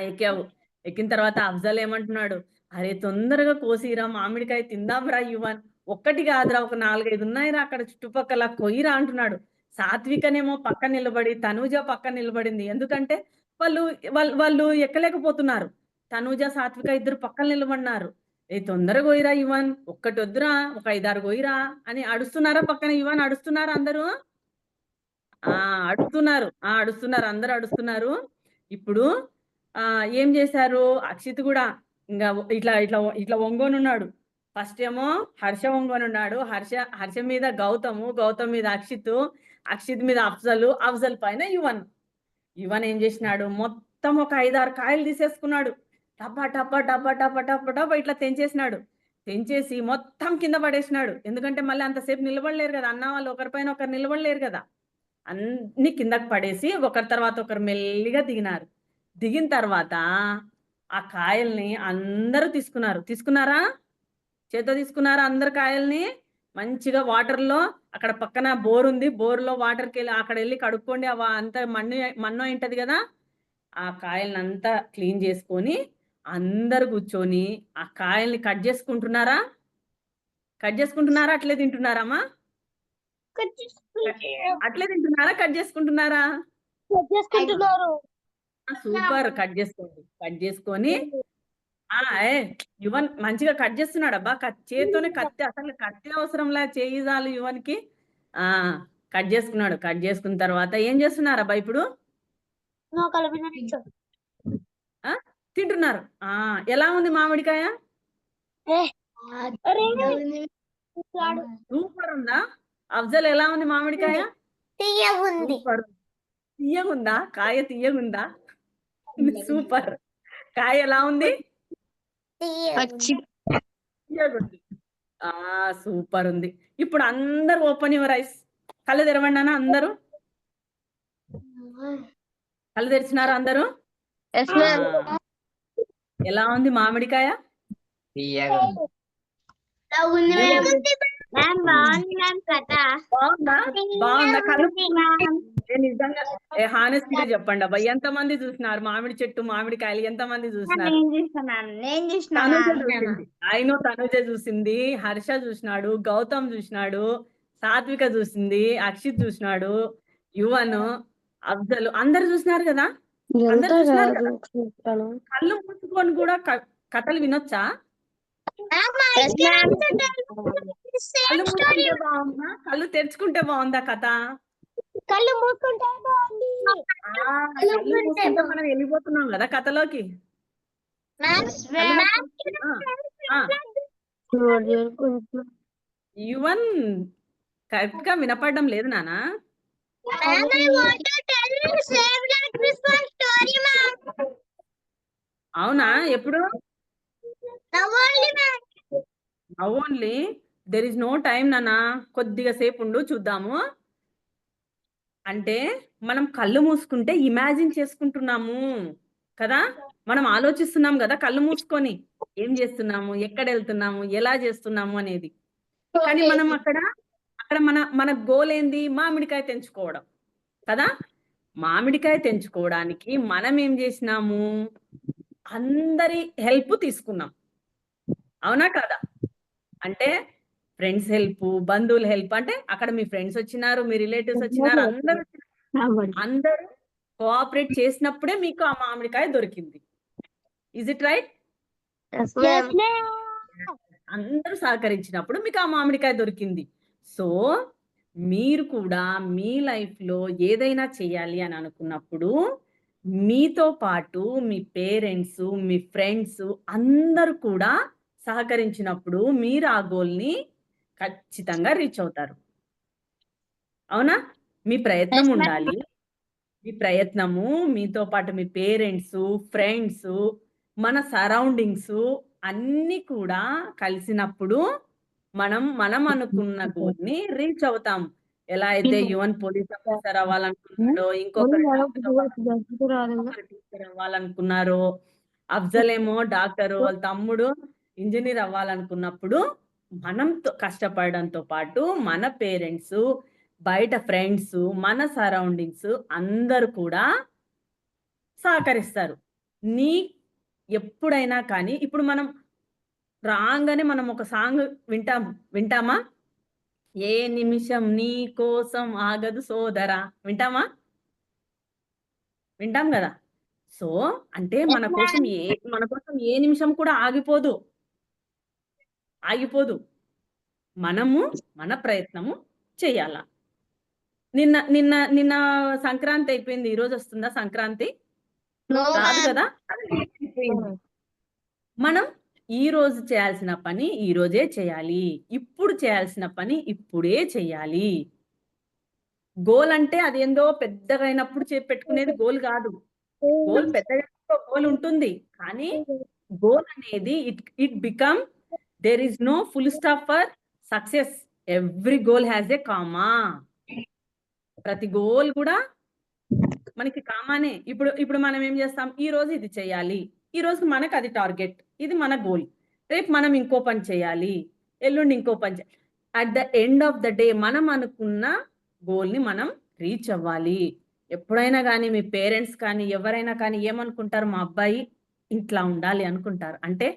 ఎక్కావు. ఎక్కిన తర్వాత అఫ్జల్ ఏమంటున్నాడు? అరే తొందరగా కోసిరా, మామిడికాయ తిందాంరా యువన్. ఒక్కటి కాదురా, ఒక 4-5 ఉన్నాయిరా అక్కడ చుట్టుపక్కల, కొయ్యిరా అంటున్నాడు. సాత్వికనేమో పక్క నిలబడి, తనూజ పక్క నిలబడింది. ఎందుకంటే వాళ్ళు ఎక్కలేకపోతున్నారు. తనూజ సాత్విక ఇద్దరు పక్కన నిలబడినారు. తొందరగా పోయిరా యువన్, ఒక్కటి వద్దురా, ఒక 5-6 పోయిరా అని అడుస్తున్నారా? పక్కన యువన్ అడుస్తున్నారా? అందరూ అడుస్తున్నారు, అందరూ అడుస్తున్నారు. ఇప్పుడు ఏం చేశారు? అక్షిత్ కూడా ఇంకా ఇట్లా వంగోనున్నాడు. ఫస్ట్ ఏమో హర్ష వంగోనున్నాడు. హర్ష మీద గౌతమ్ మీద అక్షిత్ మీద అఫ్జల్ పైన యువన్ ఏం చేసినాడు? మొత్తం ఒక 5-6 కాయలు తీసేసుకున్నాడు. టప్ప ఇట్లా తెంచేసి మొత్తం కింద పడేసినాడు. ఎందుకంటే మళ్ళీ అంతసేపు నిలబడలేరు కదా, అన్న వాళ్ళు ఒకరిపైన ఒకరు నిలబడలేరు కదా. అన్ని కిందకి పడేసి ఒకరి తర్వాత ఒకరు మెల్లిగా దిగినారు. దిగిన తర్వాత ఆ కాయల్ని అందరూ తీసుకున్నారా? చేతితో తీసుకున్నారా అందరు కాయల్ని? మంచిగా వాటర్లో, అక్కడ పక్కన బోర్ ఉంది, బోర్లో వాటర్కి వెళ్ళి అక్కడ వెళ్ళి కడుక్కోండి. అంతా మన్ను ఉంటది కదా. ఆ కాయల్ని అంతా క్లీన్ చేసుకొని అందరు కూర్చొని ఆ కాయల్ని కట్ చేసుకుంటున్నారా? అట్లే తింటున్నారమ్మా? అట్లే తింటున్నారా? కట్ చేసుకుంటున్నారా? సూపర్. కట్ చేసుకొని యువన్ మంచిగా కట్ చేస్తున్నాడు. అబ్బా చేత్తోనే కత్తి, అసలు కత్తి అవసరంలా, చేయి చాలు యువన్కి. కట్ చేసుకున్నాడు. కట్ చేసుకున్న తర్వాత ఏం చేస్తున్నారబ్బా ఇప్పుడు? తింటున్నారు. ఎలా ఉంది మామిడికాయ? సూపర్ ఉందా? అఫ్జల్ ఎలా ఉంది మామిడికాయ? తీయగుందా? కాయ తీయగుందా? సూపర్. కాయ ఎలా ఉంది? తీయగుంది. సూపర్ ఉంది. ఇప్పుడు అందరు ఓపెన్ యువర్ ఐస్. కళ్ళు తెరవండి అన్న. అందరూ కళ్ళు తెరిచినారు అందరూ? ఎలా ఉంది మామిడికాయ? బాగుందా? నిజంగా హానెస్ట్గా చెప్పండి అబ్బా, ఎంతమంది చూసినారు మామిడి చెట్టు, మామిడికాయలు ఎంతమంది చూసినారు? అయినో తనుజ చూసింది, హర్ష చూసినాడు, గౌతమ్ చూసినాడు, సాత్విక చూసింది, అక్షిత్ చూసినాడు, యువన్, అఫ్జల్, అందరు చూసినారు కదా. అందరు చూసినారు కదా. కళ్ళు మూసుకొని కూడా కథలు వినొచ్చా? కళ్ళు మూసుకుంటే బాగుందా కళ్ళు తెరుచుకుంటే బాగుందా కథ కళ్ళు మూసుకుంటే బాగుంది. కళ్ళు మూసుకుంటే మనం వెళ్ళిపోతున్నాం కదా కథలోకి యువన్ కరెక్ట్ గా వినపడడం లేదు నానా అవునా ఎప్పుడు only there is no time నానా కొద్దిగా సేపు ఉండు చూద్దాము అంటే మనం కళ్ళు మూసుకుంటే ఇమాజిన్ చేసుకుంటున్నాము కదా మనం ఆలోచిస్తున్నాం కదా కళ్ళు మూసుకొని ఏం చేస్తున్నాము ఎక్కడ వెళ్తున్నాము ఎలా చేస్తున్నాము అనేది కానీ మనం అక్కడ మన గోల్ ఏంది మామిడికాయ తెంచుకోవడం కదా మామిడికాయ తెంచుకోవడానికి మనం ఏం చేసినాము అందరి హెల్ప్ తీసుకున్నాం అవునా కదా అంటే ఫ్రెండ్స్ హెల్ప్ బంధువుల హెల్ప్ అంటే అక్కడ మీ ఫ్రెండ్స్ వచ్చినారు మీ రిలేటివ్స్ వచ్చినారు అందరూ కోఆపరేట్ చేసినప్పుడే మీకు ఆ మామిడికాయ దొరికింది ఇజ్ ఇట్ రైట్ అందరూ సహకరించినప్పుడు మీకు ఆ మామిడికాయ దొరికింది సో మీరు కూడా మీ లైఫ్ లో ఏదైనా చేయాలి అని అనుకున్నప్పుడు మీతో పాటు మీ పేరెంట్స్ మీ ఫ్రెండ్స్ అందరూ కూడా సహకరించినప్పుడు మీరు ఆ గోల్ని ఖచ్చితంగా రీచ్ అవుతారు అవునా మీ ప్రయత్నం ఉండాలి మీ ప్రయత్నము మీతో పాటు మీ పేరెంట్స్ ఫ్రెండ్స్ మన సరౌండింగ్స్ అన్ని కూడా కలిసినప్పుడు మనం అనుకున్న గోల్ని రీచ్ అవుతాం ఎలా అయితే యువన్ పోలీస్ ఆఫీసర్ అవ్వాలనుకున్నాడో ఇంకొకరు టీచర్ అవ్వాలనుకున్నారో అఫ్జల్ ఏమో డాక్టర్ వాళ్ళ తమ్ముడు ఇంజనీర్ అవ్వాలనుకున్నప్పుడు మనం కష్టపడడంతో పాటు మన పేరెంట్స్ బయట ఫ్రెండ్స్ మన సరౌండింగ్స్ అందరు కూడా సహకరిస్తారు ఎప్పుడైనా కానీ ఇప్పుడు మనం రాగానే మనం ఒక సాంగ్ వింటామా ఏ నిమిషం నీ కోసం ఆగదు సోదరా వింటాం కదా సో అంటే మన కోసం ఏ నిమిషం కూడా ఆగిపోదు మనము మన ప్రయత్నము చెయ్యాల నిన్న సంక్రాంతి అయిపోయింది ఈ రోజు వస్తుందా సంక్రాంతి రాదు కదా మనం ఈ రోజు చేయాల్సిన పని ఈ రోజే చేయాలి ఇప్పుడు చేయాల్సిన పని ఇప్పుడే చేయాలి గోల్ అంటే అదేందో పెద్దగా అయినప్పుడు పెట్టుకునేది గోల్ కాదు గోల్ పెద్దగా గోల్ ఉంటుంది కానీ గోల్ అనేది it become there is no full stop for success every goal has a comma ప్రతి గోల్ కూడా మనకి కామానే ఇప్పుడు మనం ఏం చేస్తాం ఈ రోజు ఇది చేయాలి ఈ రోజు మనకు అది టార్గెట్ ఇది మన గోల్ రేపు మనం ఇంకో పని చేయాలి ఎల్లుండి ఇంకో పని చేయాలి at the end of the day మనం అనుకున్న గోల్ని మనం రీచ్ అవ్వాలి ఎప్పుడైనా కానీ మీ పేరెంట్స్ కానీ ఎవరైనా కానీ ఏమనుకుంటారు మా అబ్బాయి ఇట్లా ఉండాలి అనుకుంటారు అంటే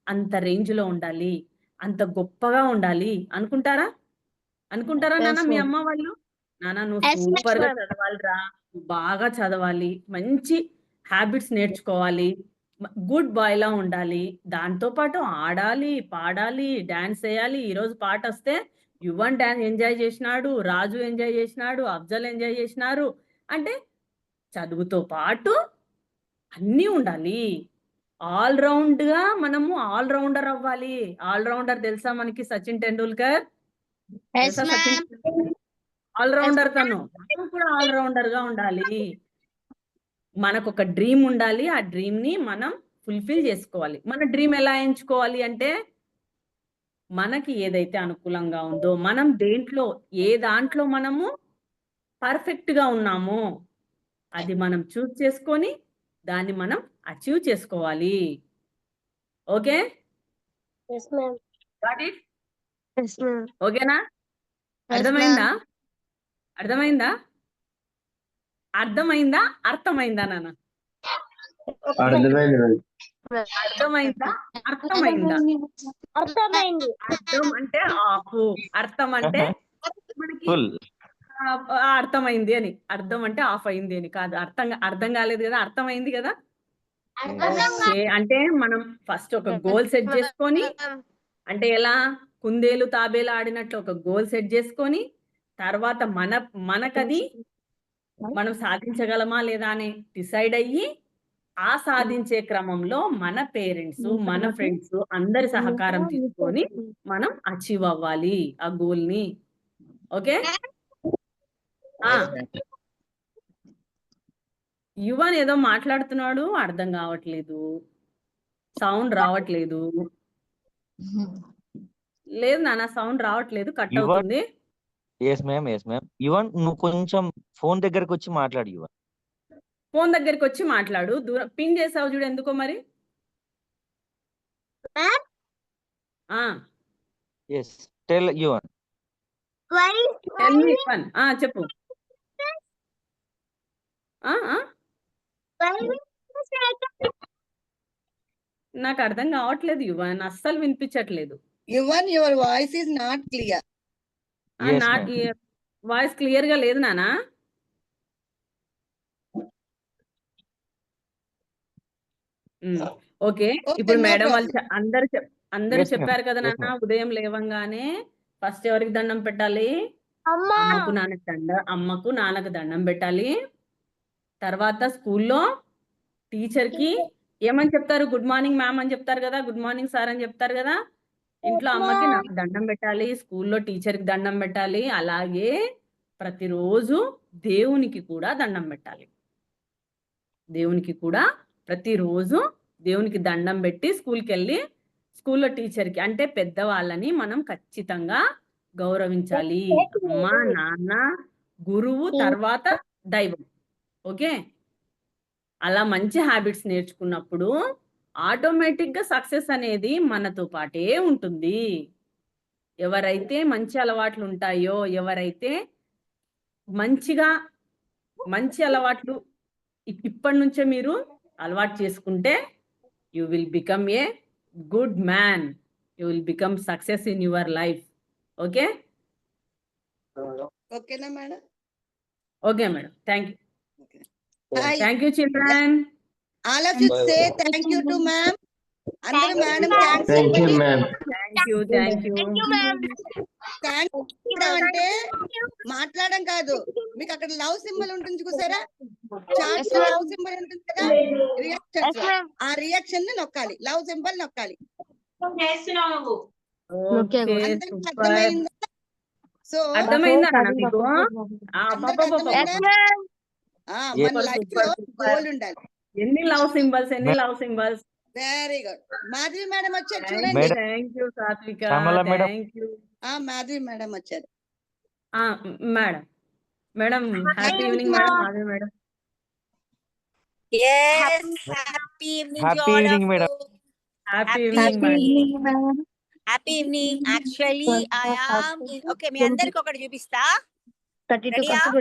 అంత రేంజ్లో ఉండాలి అంత గొప్పగా ఉండాలి అనుకుంటారా నాన్న మీ అమ్మ వాళ్ళు నాన్న నువ్వు సూపర్ గా చదవాలిరా బాగా చదవాలి మంచి హ్యాబిట్స్ నేర్చుకోవాలి గుడ్ బాయ్ లా ఉండాలి దాంతో పాటు ఆడాలి పాడాలి డాన్స్ చేయాలి ఈరోజు పాట వస్తే యువన్ డాన్స్ ఎంజాయ్ చేసినాడు రాజు ఎంజాయ్ చేసినాడు అఫ్జల్ ఎంజాయ్ చేసినారు అంటే చదువుతో పాటు అన్నీ ఉండాలి ఆల్ రౌండ్ గా మనము ఆల్ రౌండర్ అవ్వాలి ఆల్ రౌండర్ తెలుసా మనకి సచిన్ టెండూల్కర్ ఆల్ రౌండర్ తను మనం కూడా ఆల్ రౌండర్ గా ఉండాలి మనకు ఒక డ్రీమ్ ఉండాలి ఆ డ్రీమ్ ని మనం ఫుల్ఫిల్ చేసుకోవాలి మన డ్రీమ్ ఎలా ఎంచుకోవాలి అంటే మనకి ఏదైతే అనుకూలంగా ఉందో మనం ఏ దాంట్లో మనము పర్ఫెక్ట్ గా ఉన్నామో అది మనం చూస్ చేసుకొని దాన్ని మనం అచీవ్ చేసుకోవాలి ఓకే ఓకేనా అర్థమైందా అర్థమైందా నాన్న అర్థమైందా అర్థం అంటే ఆఫ్ అర్థం అంటే మనకి అర్థమైంది అని అర్థం అంటే ఆఫ్ అయింది అని కాదు అర్థం కాలేదు కదా అర్థమైంది కదా ఓకే అంటే మనం ఫస్ట్ ఒక గోల్ సెట్ చేసుకొని అంటే ఎలా కుందేలు తాబేలు ఆడినట్లు ఒక గోల్ సెట్ చేసుకొని తర్వాత మనకది మనం సాధించగలమా లేదా అని డిసైడ్ అయ్యి ఆ సాధించే క్రమంలో మన పేరెంట్స్ మన ఫ్రెండ్స్ అందరి సహకారం తీసుకొని మనం అచీవ్ అవ్వాలి ఆ గోల్ ని. ఓకే యువన్ ఏదో మాట్లాడుతున్నాడు అర్థం కావట్లేదు, సౌండ్ రావట్లేదు. లేదు నాన్న సౌండ్ రావట్లేదు, కట్ అవుతుంది. ఎస్ మ్యామ్ యువన్ నువ్వు కొంచెం ఫోన్ దగ్గరకు వచ్చి మాట్లాడు యువన్. ఫోన్ దగ్గరికి వచ్చి మాట్లాడు. దూరం పిన్ చేసావు చూడు ఎందుకో మరి. Yes tell you one. Tell me one. చెప్పు. నాకు అర్థం కావట్లేదు యువన్, అస్సలు వినిపించట్లేదు. Yuvan your voice is not clear. Voice clear గా లేదు నానా. ఓకే ఇప్పుడు మేడం వాళ్ళు అందరూ చెప్పారు కదా నాన్న, ఉదయం లేవంగానే ఫస్ట్ ఎవరికి దండం పెట్టాలి? అమ్మకు నాన్నకు దండం పెట్టాలి. తర్వాత స్కూల్లో టీచర్ కి ఏమని చెప్తారు? గుడ్ మార్నింగ్ మ్యామ్ అని చెప్తారు కదా, గుడ్ మార్నింగ్ సార్ అని చెప్తారు కదా. ఇంట్లో అమ్మకి నాకు దండం పెట్టాలి, స్కూల్లో టీచర్ కి దండం పెట్టాలి. అలాగే ప్రతిరోజు దేవునికి కూడా దండం పెట్టాలి. దేవునికి కూడా ప్రతిరోజు దేవునికి దండం పెట్టి స్కూల్కి వెళ్ళి స్కూల్లో టీచర్కి అంటే పెద్దవాళ్ళని మనం ఖచ్చితంగా గౌరవించాలి. అమ్మ నాన్న గురువు తర్వాత దైవం. ఓకే అలా మంచి హ్యాబిట్స్ నేర్చుకున్నప్పుడు ఆటోమేటిక్ గా సక్సెస్ అనేది మనతో పాటే ఉంటుంది. ఎవరైతే మంచి అలవాట్లు ఉంటాయో, ఎవరైతే మంచి అలవాట్లు ఇప్పటి నుంచే మీరు అలవాటు చేసుకుంటే you will become a good man, you will become success in your life. Okay ఓకేనా madam? Okay madam, thank you. Hi. Thank you children. All of you say thank you to ma'am. అందరూ madam thanks Thank you, ma'am. Thank you, thank you. Thanks అంటే మాట్లాడడం కాదు, మీకు అక్కడ love symbol ఉంటుంది చూసారా, chat లో లవ్ సింబల్ ఉంటుంది కదా, రియాక్షన్స్ ఆ రియాక్షన్ ని నొక్కాలి, లవ్ సింబల్ నొక్కాలి. Okay, అందరికీ super. అర్థమైందా? సో అర్థమైందా నాన్న మీకు? మన లైఫ్ లో గోల్ ఉండాలి. ఎన్ని లవ్ సింబల్స్, ఎన్ని love symbols. Very good. Madhavi madam వచ్చారు చూడండి. Thank you Satvika, thank you. Madhavi madam వచ్చారు. Madam happy evening madam. Madhavi madam happy evening madam. Happy evening madam. Happy evening. Actually I am okay, మీ అందరికి ఒకటి చూపిస్తా. 32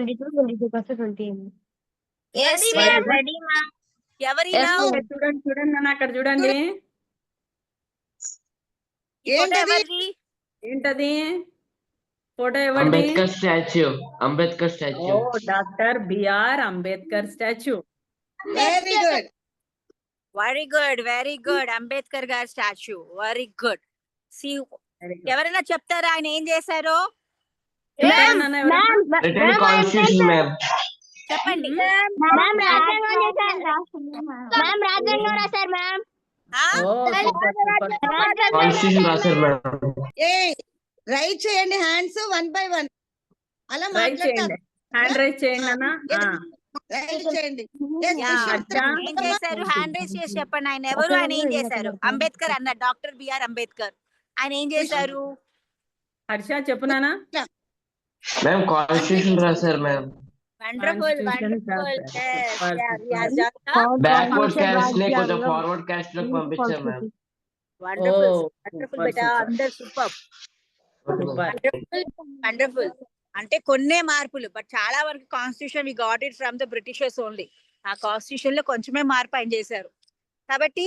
ఎవరైనా చూడండి నాన్న, అక్కడ చూడండి. ఏంటది ఫోటో ఎవరిది? Ambedkar statue. Doctor B R Ambedkar statue. Very good, very good. Ambedkar గారి స్టాచ్యూ వెరీ గుడ్. ఎవరైనా చెప్తారా ఆయన ఏం చేశారో? చెప్పండి. రైట్ చేయండి హ్యాండ్స్ 1 by 1 అలా మాట్లాడతారు. హ్యాండ్ రైజ్ చేయండి అన్న. రైట్ చేయండి. ఏం చేశారు? హ్యాండ్ రైజ్ చేసి చెప్పండి. ఆయన ఎవరు, ఆయన ఏం చేశారు? అంబేద్కర్ అన్న, డాక్టర్ బిఆర్ అంబేద్కర్. ఆయన ఏం చేశారు? హర్ష చెప్పు నాన్న. మ్యామ్ కాన్స్టిట్యూషన్ రాశారు మ్యామ్. వండర్ఫుల్. బ్యాక్వర్డ్ క్యాస్ట్ ని కొంచెం ఫార్వర్డ్ క్యాస్ట్ లోకి పంపించారు మ్యామ్. వండర్ఫుల్ బేటా, అందరు సూపర్. వండర్ఫుల్. అంటే కొన్నే మార్పులు, బట్ చాలా వరకు constitution we got it from the britishers only. ఆ కాన్స్టిట్యూషన్ లో కొంచెమే మార్పు ఆయన చేశారు కాబట్టి,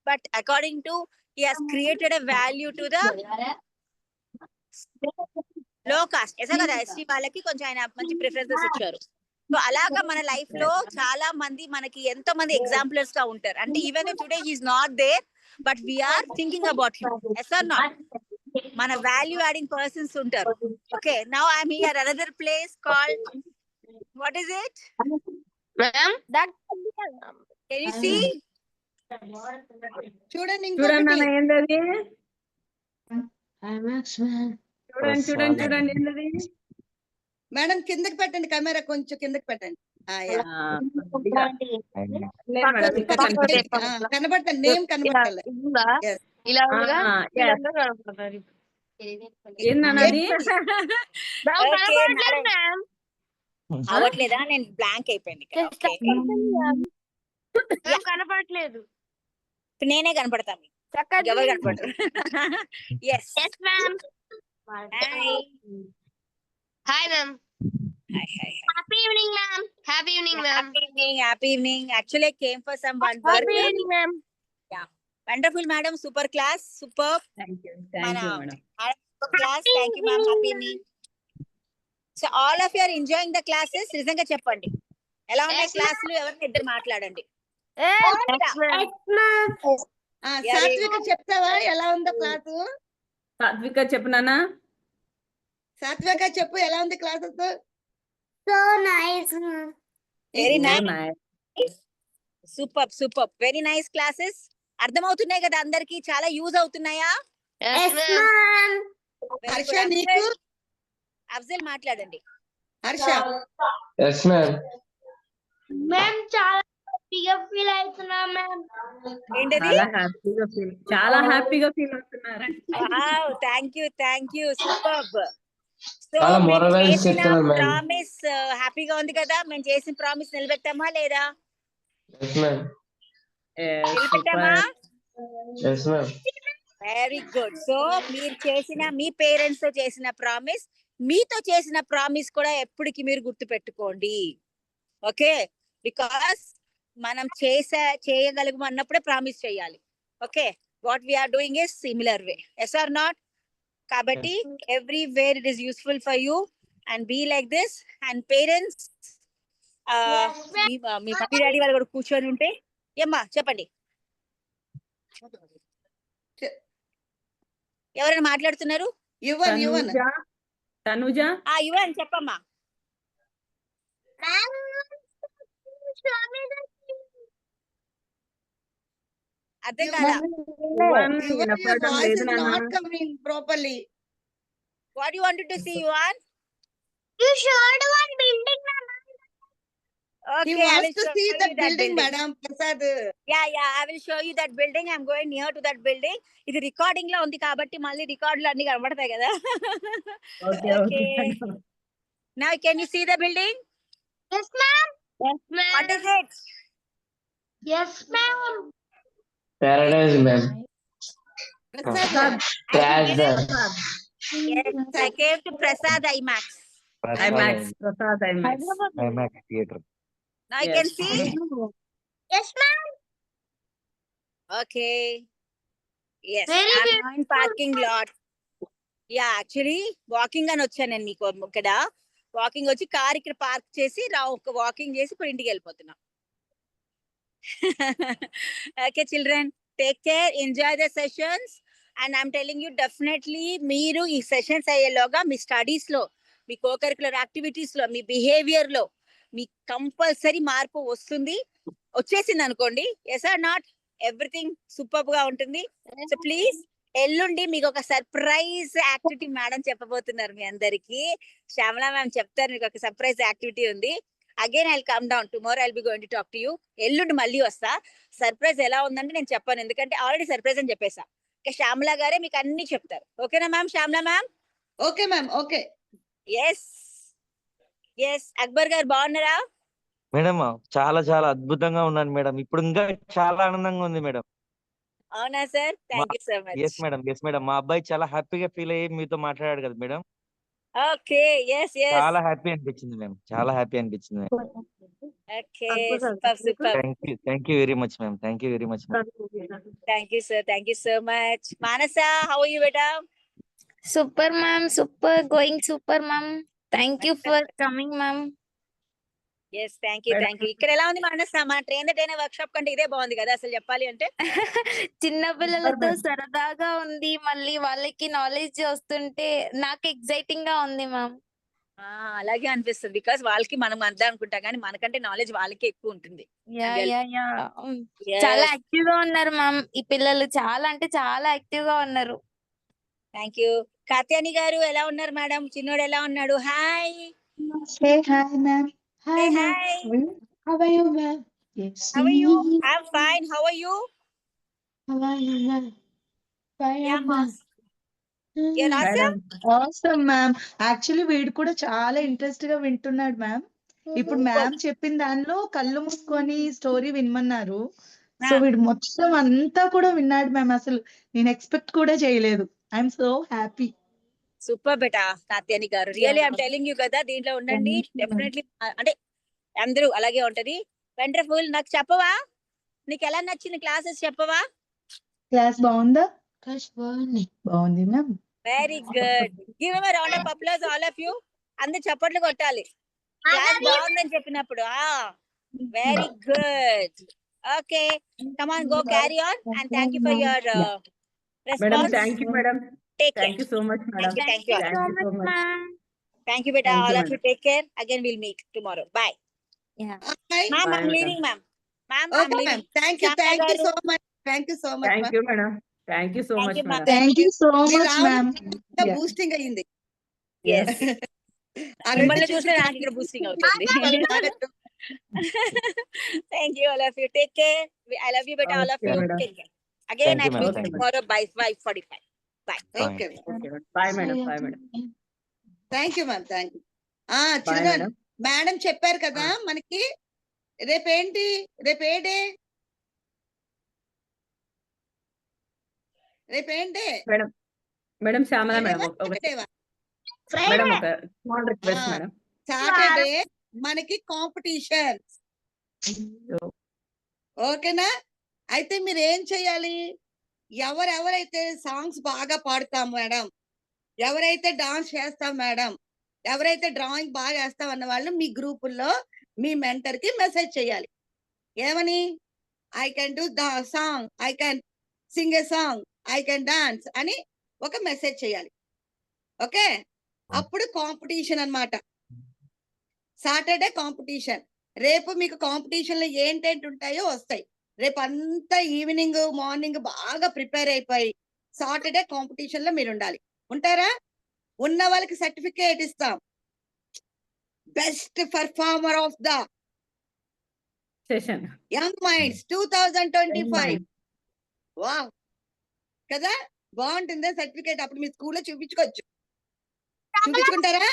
but according to he has created a value to the low caste. ఎసా కదా, ఎస్టీ వాళ్ళకి కొంచెం ఆయన మంచి ప్రిఫరెన్సెస్ ఇచ్చారు. సో అలాగా మన లైఫ్ లో చాలా మంది మనకి ఎంతో మంది ఎగ్జాంపులర్స్ గా ఉంటారు. అంటే even today he's not there but we are thinking about him. Yes or not? మన వాల్యూ యాడింగ్ పర్సన్స్ ఉంటారు. Okay, now I'm here another place called, what is it? That can you see? చూడండి చూడండి అన్న, ఇంకొకటి. ఏంటది? IMAX man. చూడండి చూడండి చూడండి, ఏంటది? మేడం కిందకి పెట్టండి, కెమెరా కొంచెం కిందకి పెట్టండి. యా. కొద్దిగా లేదు మేడం, ఇంకా కనిపిస్తుంది. కనబడతాను, నేమ్ కనబడతలే. Yes. ఏందన్నది? అవట్లేదా? నేను బ్లాంక్ అయిపోయింది ఇక్కడ. Okay. కనపడట్లేదు. ఇప్పుడు నేనే కనపడతాను, ఎవరు కనపడరు. Yes ma'am. Hi ma'am. Happy evening ma'am. Happy evening ma'am. Happy evening. Actually came for some one work. Happy evening ma'am. Wonderful madam, super class, superb. Thank you madam. Super class. Thank you ma'am. Happy evening. So all of you are enjoying the classes. నిజంగా చెప్పండి, ఎలా ఉన్నాయి క్లాసులు? ఎవరిని ఇద్దరు మాట్లాడండి. సాత్విక చెప్తావా ఎలా ఉందో క్లాసు? సాత్విక చెప్పనానా? సాత్విక చెప్పు, ఎలా ఉంది classes? So nice. Very nice, super super, very nice classes. అర్థమవుతున్నాయి కదా అందరికి? చాలా యూజ్ అవుతున్నాయా? హర్ష నీకు? అఫ్జల్ మాట్లాడండి. హర్ష? Yes ma'am. మేము చాలా హ్యాపీగా ఫీల్ అవుతున్నాం మ్యామ్. ఏంటది? చాలా హ్యాపీగా ఫీల్ అవుతున్నారు. Thank you superb. సో చాలా moralized చెప్తున్నారు ma'am. ప్రామిస్ హ్యాపీగా ఉంది కదా? మేము చేసిన ప్రామిస్ నిలబెట్టామా లేదా? Yes ma'am. నిలబెట్టామా? Yes ma'am. Very good. So మీరు చేసిన, మీ పేరెంట్స్ తో చేసిన ప్రామిస్, మీతో చేసిన ప్రామిస్ కూడా ఎప్పటికి మీరు గుర్తు పెట్టుకోండి. ఓకే, బికాస్ మనం చేయగలుగు అన్నప్పుడే ప్రామిస్ చేయాలి. Okay, what we are doing is similar way. Yes or not? కాబట్టి everywhere it is useful for you and be like this. And parents, మీ మమ్మీ డాడీ వాళ్ళు కూడా కూర్చొని ఉంటే, ఏమ్మా చెప్పండి, ఎవరైనా మాట్లాడుతున్నారు? యువన్ యువన్ తనుజ యువన్ చెప్పమ్మా. అర్థం కాదా? Not coming properly. What you wanted to see, Yuvan? You showed one building ma'am. He Okay, I wants will to show see you that that building, madam. Prasad. Yeah, I will show you that building. I'm going near to that building. ఇది recording లో ఉంది కాబట్టి మళ్ళీ రికార్డులు అన్ని కనబడతాయి కదా. Okay. Now can you see the building? Yes ma'am. Yes ma'am. What is it? Yes ma'am. Paradise ma'am. Prasad. Treasure. Yes, I came to Prasad IMAX. IMAX, Prasad IMAX. IMAX theater. Now you can see? Yes ma'am. Okay. Yes, Very I'm good. in parking lot. Yeah, actually walking అని వచ్చాను నేను మీకు ఇక్కడ. Walking వచ్చి car ఇక్కడ park చేసి walking చేసి ఇప్పుడు ఇంటికి వెళ్ళిపోతున్నా. Okay children, take care, enjoy the sessions and I'm telling you definitely మీరు ఈ సెషన్స్ అయ్యేలోగా మీ స్టడీస్ లో, మీ కోకరికులర్ యాక్టివిటీస్ లో, మీ బిహేవియర్ లో మీ కంపల్సరీ మార్పు వచ్చేసింది అనుకోండి. Yes or not? Everything super గా ఉంటుంది. సో ప్లీజ్ ఎల్లుండి మీకు ఒక సర్ప్రైజ్ యాక్టివిటీ మేడం చెప్పబోతున్నారు మీ అందరికి. శ్యామలా మ్యామ్ చెప్తారు, మీకు ఒక సర్ప్రైజ్ యాక్టివిటీ ఉంది. Again I come down tomorrow, I'll be going to talk to you. ఎల్లుండి మళ్ళీ వస్తా. సర్ప్రైజ్ ఎలా ఉందంటే నేను చెప్పాను, ఎందుకంటే ఆల్రెడీ సర్ప్రైజ్ అని చెప్పేసా. శ్యామలా గారే మీకు అన్ని చెప్తారు. ఓకేనా ma'am? Shyamala ma'am? Okay ma'am. Okay. Yes Akbar గారు బాగున్నారా? మేడం చాలా చాలా అద్భుతంగా ఉన్నాను మేడం. ఇప్పుడు ఇంకా చాలా ఆనందంగా ఉంది మేడం. అవునా sir? Thank you so much. Yes madam. మా అబ్బాయి చాలా హ్యాపీగా ఫీల్ అయ్యి మీతో మాట్లాడాడు కదా మేడం. ఓకే. చాలా హ్యాపీ అనిపించింది మేడం. చాలా హ్యాపీ అనిపించింది madam. Okay, super. Thank you very much ma'am. Thank you very much ma'am. Thank you sir. Thank you so much. Manasa, how are you బేటా? Super ma'am. Super. Going super ma'am. Thank you for coming ma'am. Yes, thank you. ఇక్కడ ఎలా ఉంది మన train work shop కంటే ఇదే బాగుంది కదా అసలు చెప్పాలి అంటే. చిన్న పిల్లలతో సరదాగా ఉంది. మళ్ళీ వాళ్ళకి నాలెడ్జ్ వస్తుంటే నాకు ఎక్సైటింగ్ గా ఉంది మ్యామ్. అలాగే అనిపిస్తుంది. బికాస్ వాళ్ళకి మనం అంతా అనుకుంటాం కానీ మనకంటే నాలెడ్జ్ వాళ్ళకి ఎక్కువ ఉంటుంది. చాలా యాక్టివ్ గా ఉన్నారు మ్యామ్. ఈ పిల్లలు చాలా అంటే చాలా యాక్టివ్ గా ఉన్నారు. Thank you. కాత్యాని గారు ఎలా ఉన్నారు మేడం? చిన్నోడు ఎలా ఉన్నాడు? Hi. Say hi, ma'am. Hi, Say ma'am. hi. How are you, ma'am? Yes. How are you? I'm fine. How are you? How are you, ma'am? Fine, Yeah, ma'am. You're awesome. Awesome, ma'am. Actually, వీడు కూడా చాలా interest గా వింటున్నాడు ma'am. ఇప్పుడు ma'am చెప్పిన దానిలో కళ్ళు మూసుకొని స్టోరీ వినమన్నారు. సో వీడు మొత్తం అంతా కూడా విన్నాడు మ్యామ్. అసలు నేను ఎక్స్పెక్ట్ కూడా చేయలేదు. I'm so happy. సూపర్ బెటా Katyani garu. Really I'm telling you కదా, దీంట్లో ఉండండి. డెఫినెట్లీ అంటే అందరూ అలాగే ఉంటది. వండర్ఫుల్. నాకు చెప్పవా, నీకు ఎలా నచ్చింది క్లాసెస్ చెప్పవా? క్లాస్ బాగుందా? క్లాస్ బాగుంది ma'am. Very good. Give a round of applause all of you. అందరూ చప్పట్లు కొట్టాలి క్లాస్ బాగుందని చెప్పినప్పుడు. Very good. Okay, come on, go carry on and thank you for your response. Thank you madam. Take care. Thank you so much, madam. Thank you. so much, ma'am. Thank you, beta. Thank you, All of madam. you take care. Again, we'll meet tomorrow. Bye. Yeah. Bye. Ma'am, Bye, I'm madam. leaving, ma'am. Ma'am, I'm Okay, leaving. ma'am. Thank you. Shyamala Thank you garu. so much. Thank you so much, Thank ma'am. you, madam. Thank you so Thank much, you, ma'am. madam. Thank you so much ma'am. Boosting అయ్యింది. Yes. ఆ రెండు మిమ్మల్ని చూస్తే నాకు ఇక్కడ boosting అవుతుంది. Thank you, all of you. Take care. I love you, beta. All of Okay, you. madam. Take care. Again, Thank you, I'll ma'am. meet Thank you you. tomorrow by 5:45. Bye. Okay. Okay, madam. Bye, madam. Bye, madam. Thank you ma'am. Thank you. Bye, children, madam. Madam చెప్పారు కదా మనకి రేపేంటి, రేపేంటి Madam, madam, Shyamala madam. Madam, ఒక small request, madam. Saturday మనకి competition. ఓకేనా? అయితే మీరు ఏం చేయాలి, ఎవరెవరైతే సాంగ్స్ బాగా పాడతాం మేడం, ఎవరైతే డాన్స్ చేస్తాం మేడం, ఎవరైతే డ్రాయింగ్ బాగా వేస్తాం అన్న వాళ్ళు మీ గ్రూపుల్లో మీ మెంటర్ కి మెసేజ్ చేయాలి. ఏమని? I can do the song, I can sing a song, I can dance అని ఒక మెసేజ్ చేయాలి. ఓకే, అప్పుడు కాంపిటీషన్ అన్నమాట. Saturday competition. రేపు మీకు కాంపిటీషన్ లో ఏంటేంటి ఉంటాయో వస్తాయి. రేపు అంతా ఈవినింగ్ మార్నింగ్ బాగా ప్రిపేర్ అయిపోయి సాటర్డే కాంపిటీషన్ లో మీరు ఉండాలి. ఉంటారా? ఉన్న వాళ్ళకి సర్టిఫికేట్ ఇస్తాం. Best performer of the Session. Young minds 2025. Wow కదా, బాగుంటుందా సర్టిఫికేట్? అప్పుడు మీ స్కూల్లో చూపించుకోవచ్చు. చూపించుకుంటారా?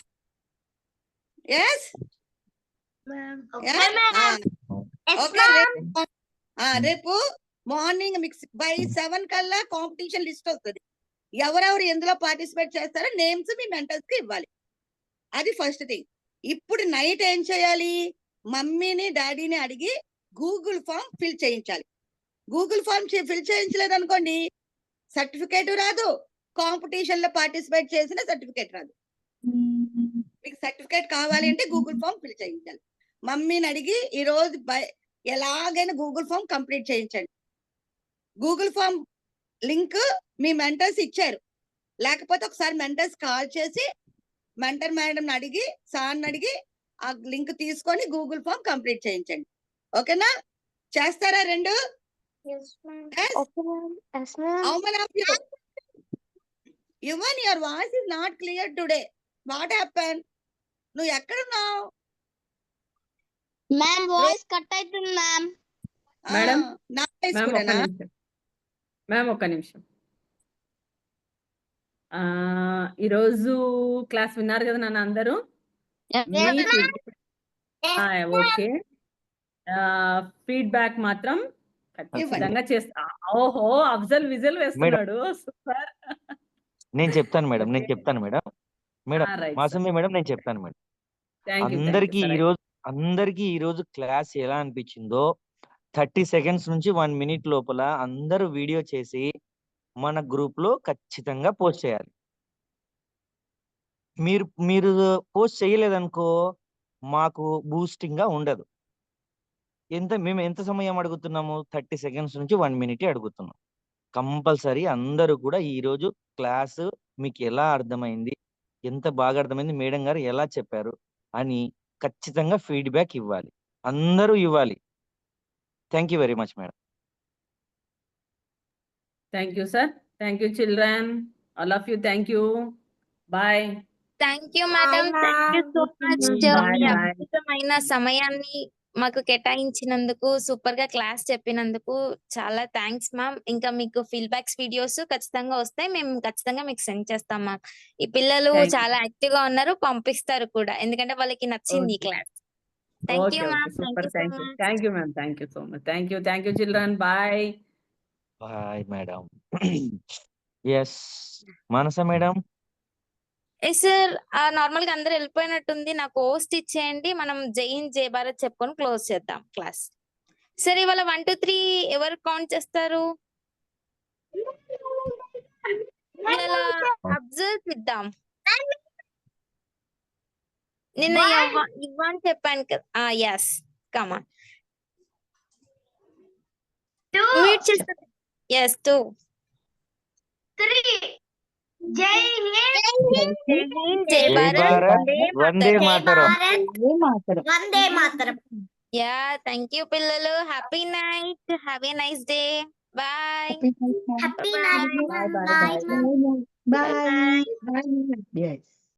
ఎస్. రేపు మార్నింగ్ మీకు బై 7 కల్లా కాంపిటీషన్ లిస్ట్ వస్తుంది. ఎవరెవరు ఎందులో పార్టిసిపేట్ చేస్తారో నేమ్స్ మీ మెంటర్స్ కి ఇవ్వాలి. అది ఫస్ట్ థింగ్. ఇప్పుడు నైట్ ఏం చేయాలి, మమ్మీని డాడీని అడిగి గూగుల్ ఫామ్ ఫిల్ చేయించాలి. గూగుల్ ఫామ్ ఫిల్ చేయించలేదు అనుకోండి, సర్టిఫికేట్ రాదు, కాంపిటీషన్ లో పార్టిసిపేట్ చేసిన సర్టిఫికేట్ రాదు. మీకు సర్టిఫికేట్ కావాలి అంటే గూగుల్ ఫామ్ ఫిల్ చేయించాలి. మమ్మీని అడిగి ఈ రోజు ఎలాగైనా గూగుల్ ఫామ్ కంప్లీట్ చేయించండి. గూగుల్ ఫామ్ లింక్ మీ మెంటర్స్ ఇచ్చారు, లేకపోతే ఒకసారి మెంటర్స్ కాల్ చేసి మెంటర్ మేడం అడిగి సార్ని అడిగి ఆ లింక్ తీసుకొని గూగుల్ ఫామ్ కంప్లీట్ చేయించండి. ఓకేనా? చేస్తారా రెండు? Yuvan, your voice is not clear today. What happened? నువ్వు ఎక్కడున్నావు? మ్యామ్ వాయిస్ కట్ అవుతుంది మ్యామ్. మేడం, నా వాయిస్ మ్యామ్ ఒక్క కూడానా? నిమిషం. మ్యామ్ ఒక్క నిమిషం. ఈరోజు క్లాస్ విన్నారు కదా నాన్న అందరూ? మీ ఓకే. ఫీడ్బ్యాక్ మాత్రం ఖచ్చితంగా చేస్తా. ఓహో, అఫ్జల్ విజల్ వేస్తున్నాడు. సూపర్. నేను చెప్తాను మేడం, మేడం రైట్ మాసమ్మి మేడం, నేను చెప్తాను మేడం. అందరికి ఈరోజు క్లాస్ ఎలా అనిపించిందో 30 సెకండ్స్ నుంచి 1 మినిట్ లోపల అందరూ వీడియో చేసి మన గ్రూప్ లో ఖచ్చితంగా పోస్ట్ చేయాలి. మీరు పోస్ట్ చేయలేదనుకో మాకు బూస్టింగ్‌గా ఉండదు. మేము ఎంత సమయం అడుగుతున్నాము? 30 సెకండ్స్ నుంచి 1 మినిటే అడుగుతున్నాం. కంపల్సరీ అందరూ కూడా ఈరోజు క్లాసు మీకు ఎలా అర్థమైంది? ఎంత బాగా అర్థమైంది? మేడం గారు ఎలా చెప్పారు? అని ఖచ్చితంగా ఫీడ్‌బ్యాక్ ఇవ్వాలి. అందరూ ఇవ్వాలి. Thank you very much madam. Thank you sir. Thank you children. All of you thank you. Bye. Thank you madam. Thank you so much. Bye మీ బాయ్. అద్భుతమైన సమయాన్ని మాకు కేటాయించినందుకు, సూపర్ గా క్లాస్ చెప్పినందుకు చాలా థ్యాంక్స్ మ్యామ్. ఇంకా మీకు ఫీడ్‌బ్యాక్స్ వీడియోస్ ఖచ్చితంగా వస్తాయి. మేము ఖచ్చితంగా మీకు సెండ్ చేస్తాం మ్యామ్. ఈ పిల్లలు థ్యాంక్ యూ. చాలా యాక్టివ్ గా ఉన్నారు, పంపిస్తారు కూడా. ఎందుకంటే వాళ్ళకి నచ్చింది ఈ okay. Class. Thank okay. You okay. Ma'am. Thank super. You so thank you. Much. Thank you ma'am. Thank you so much. Thank you children. Bye. Bye madam. Yes. Manasa madam. Sir normal గా అందరూ వెళ్ళిపోయినట్టుంది. నాకు host ఇచ్చేయండి. మనం జై హింద్ జై భారత్ చెప్పుకొని close చేద్దాం class. సరే ఇవాళ 1, 2, 3 ఎవరు కౌంట్ చేస్తారు? ఇలా అబ్జర్వ్ ఇద్దాం. నిన్న ఇవ్వని చెప్పాను కదా. ఎస్ కమాన్ మ్యూట్ చేస్తా. ఎస్ 2 3 జై హింద్ జై భారత్. వందే మాతరం. వందే మాతరం. యా థ్యాంక్ యూ పిల్లలు. Happy night. Have a nice day. Bye. Happy night. Bye. Bye. Bye. Yes.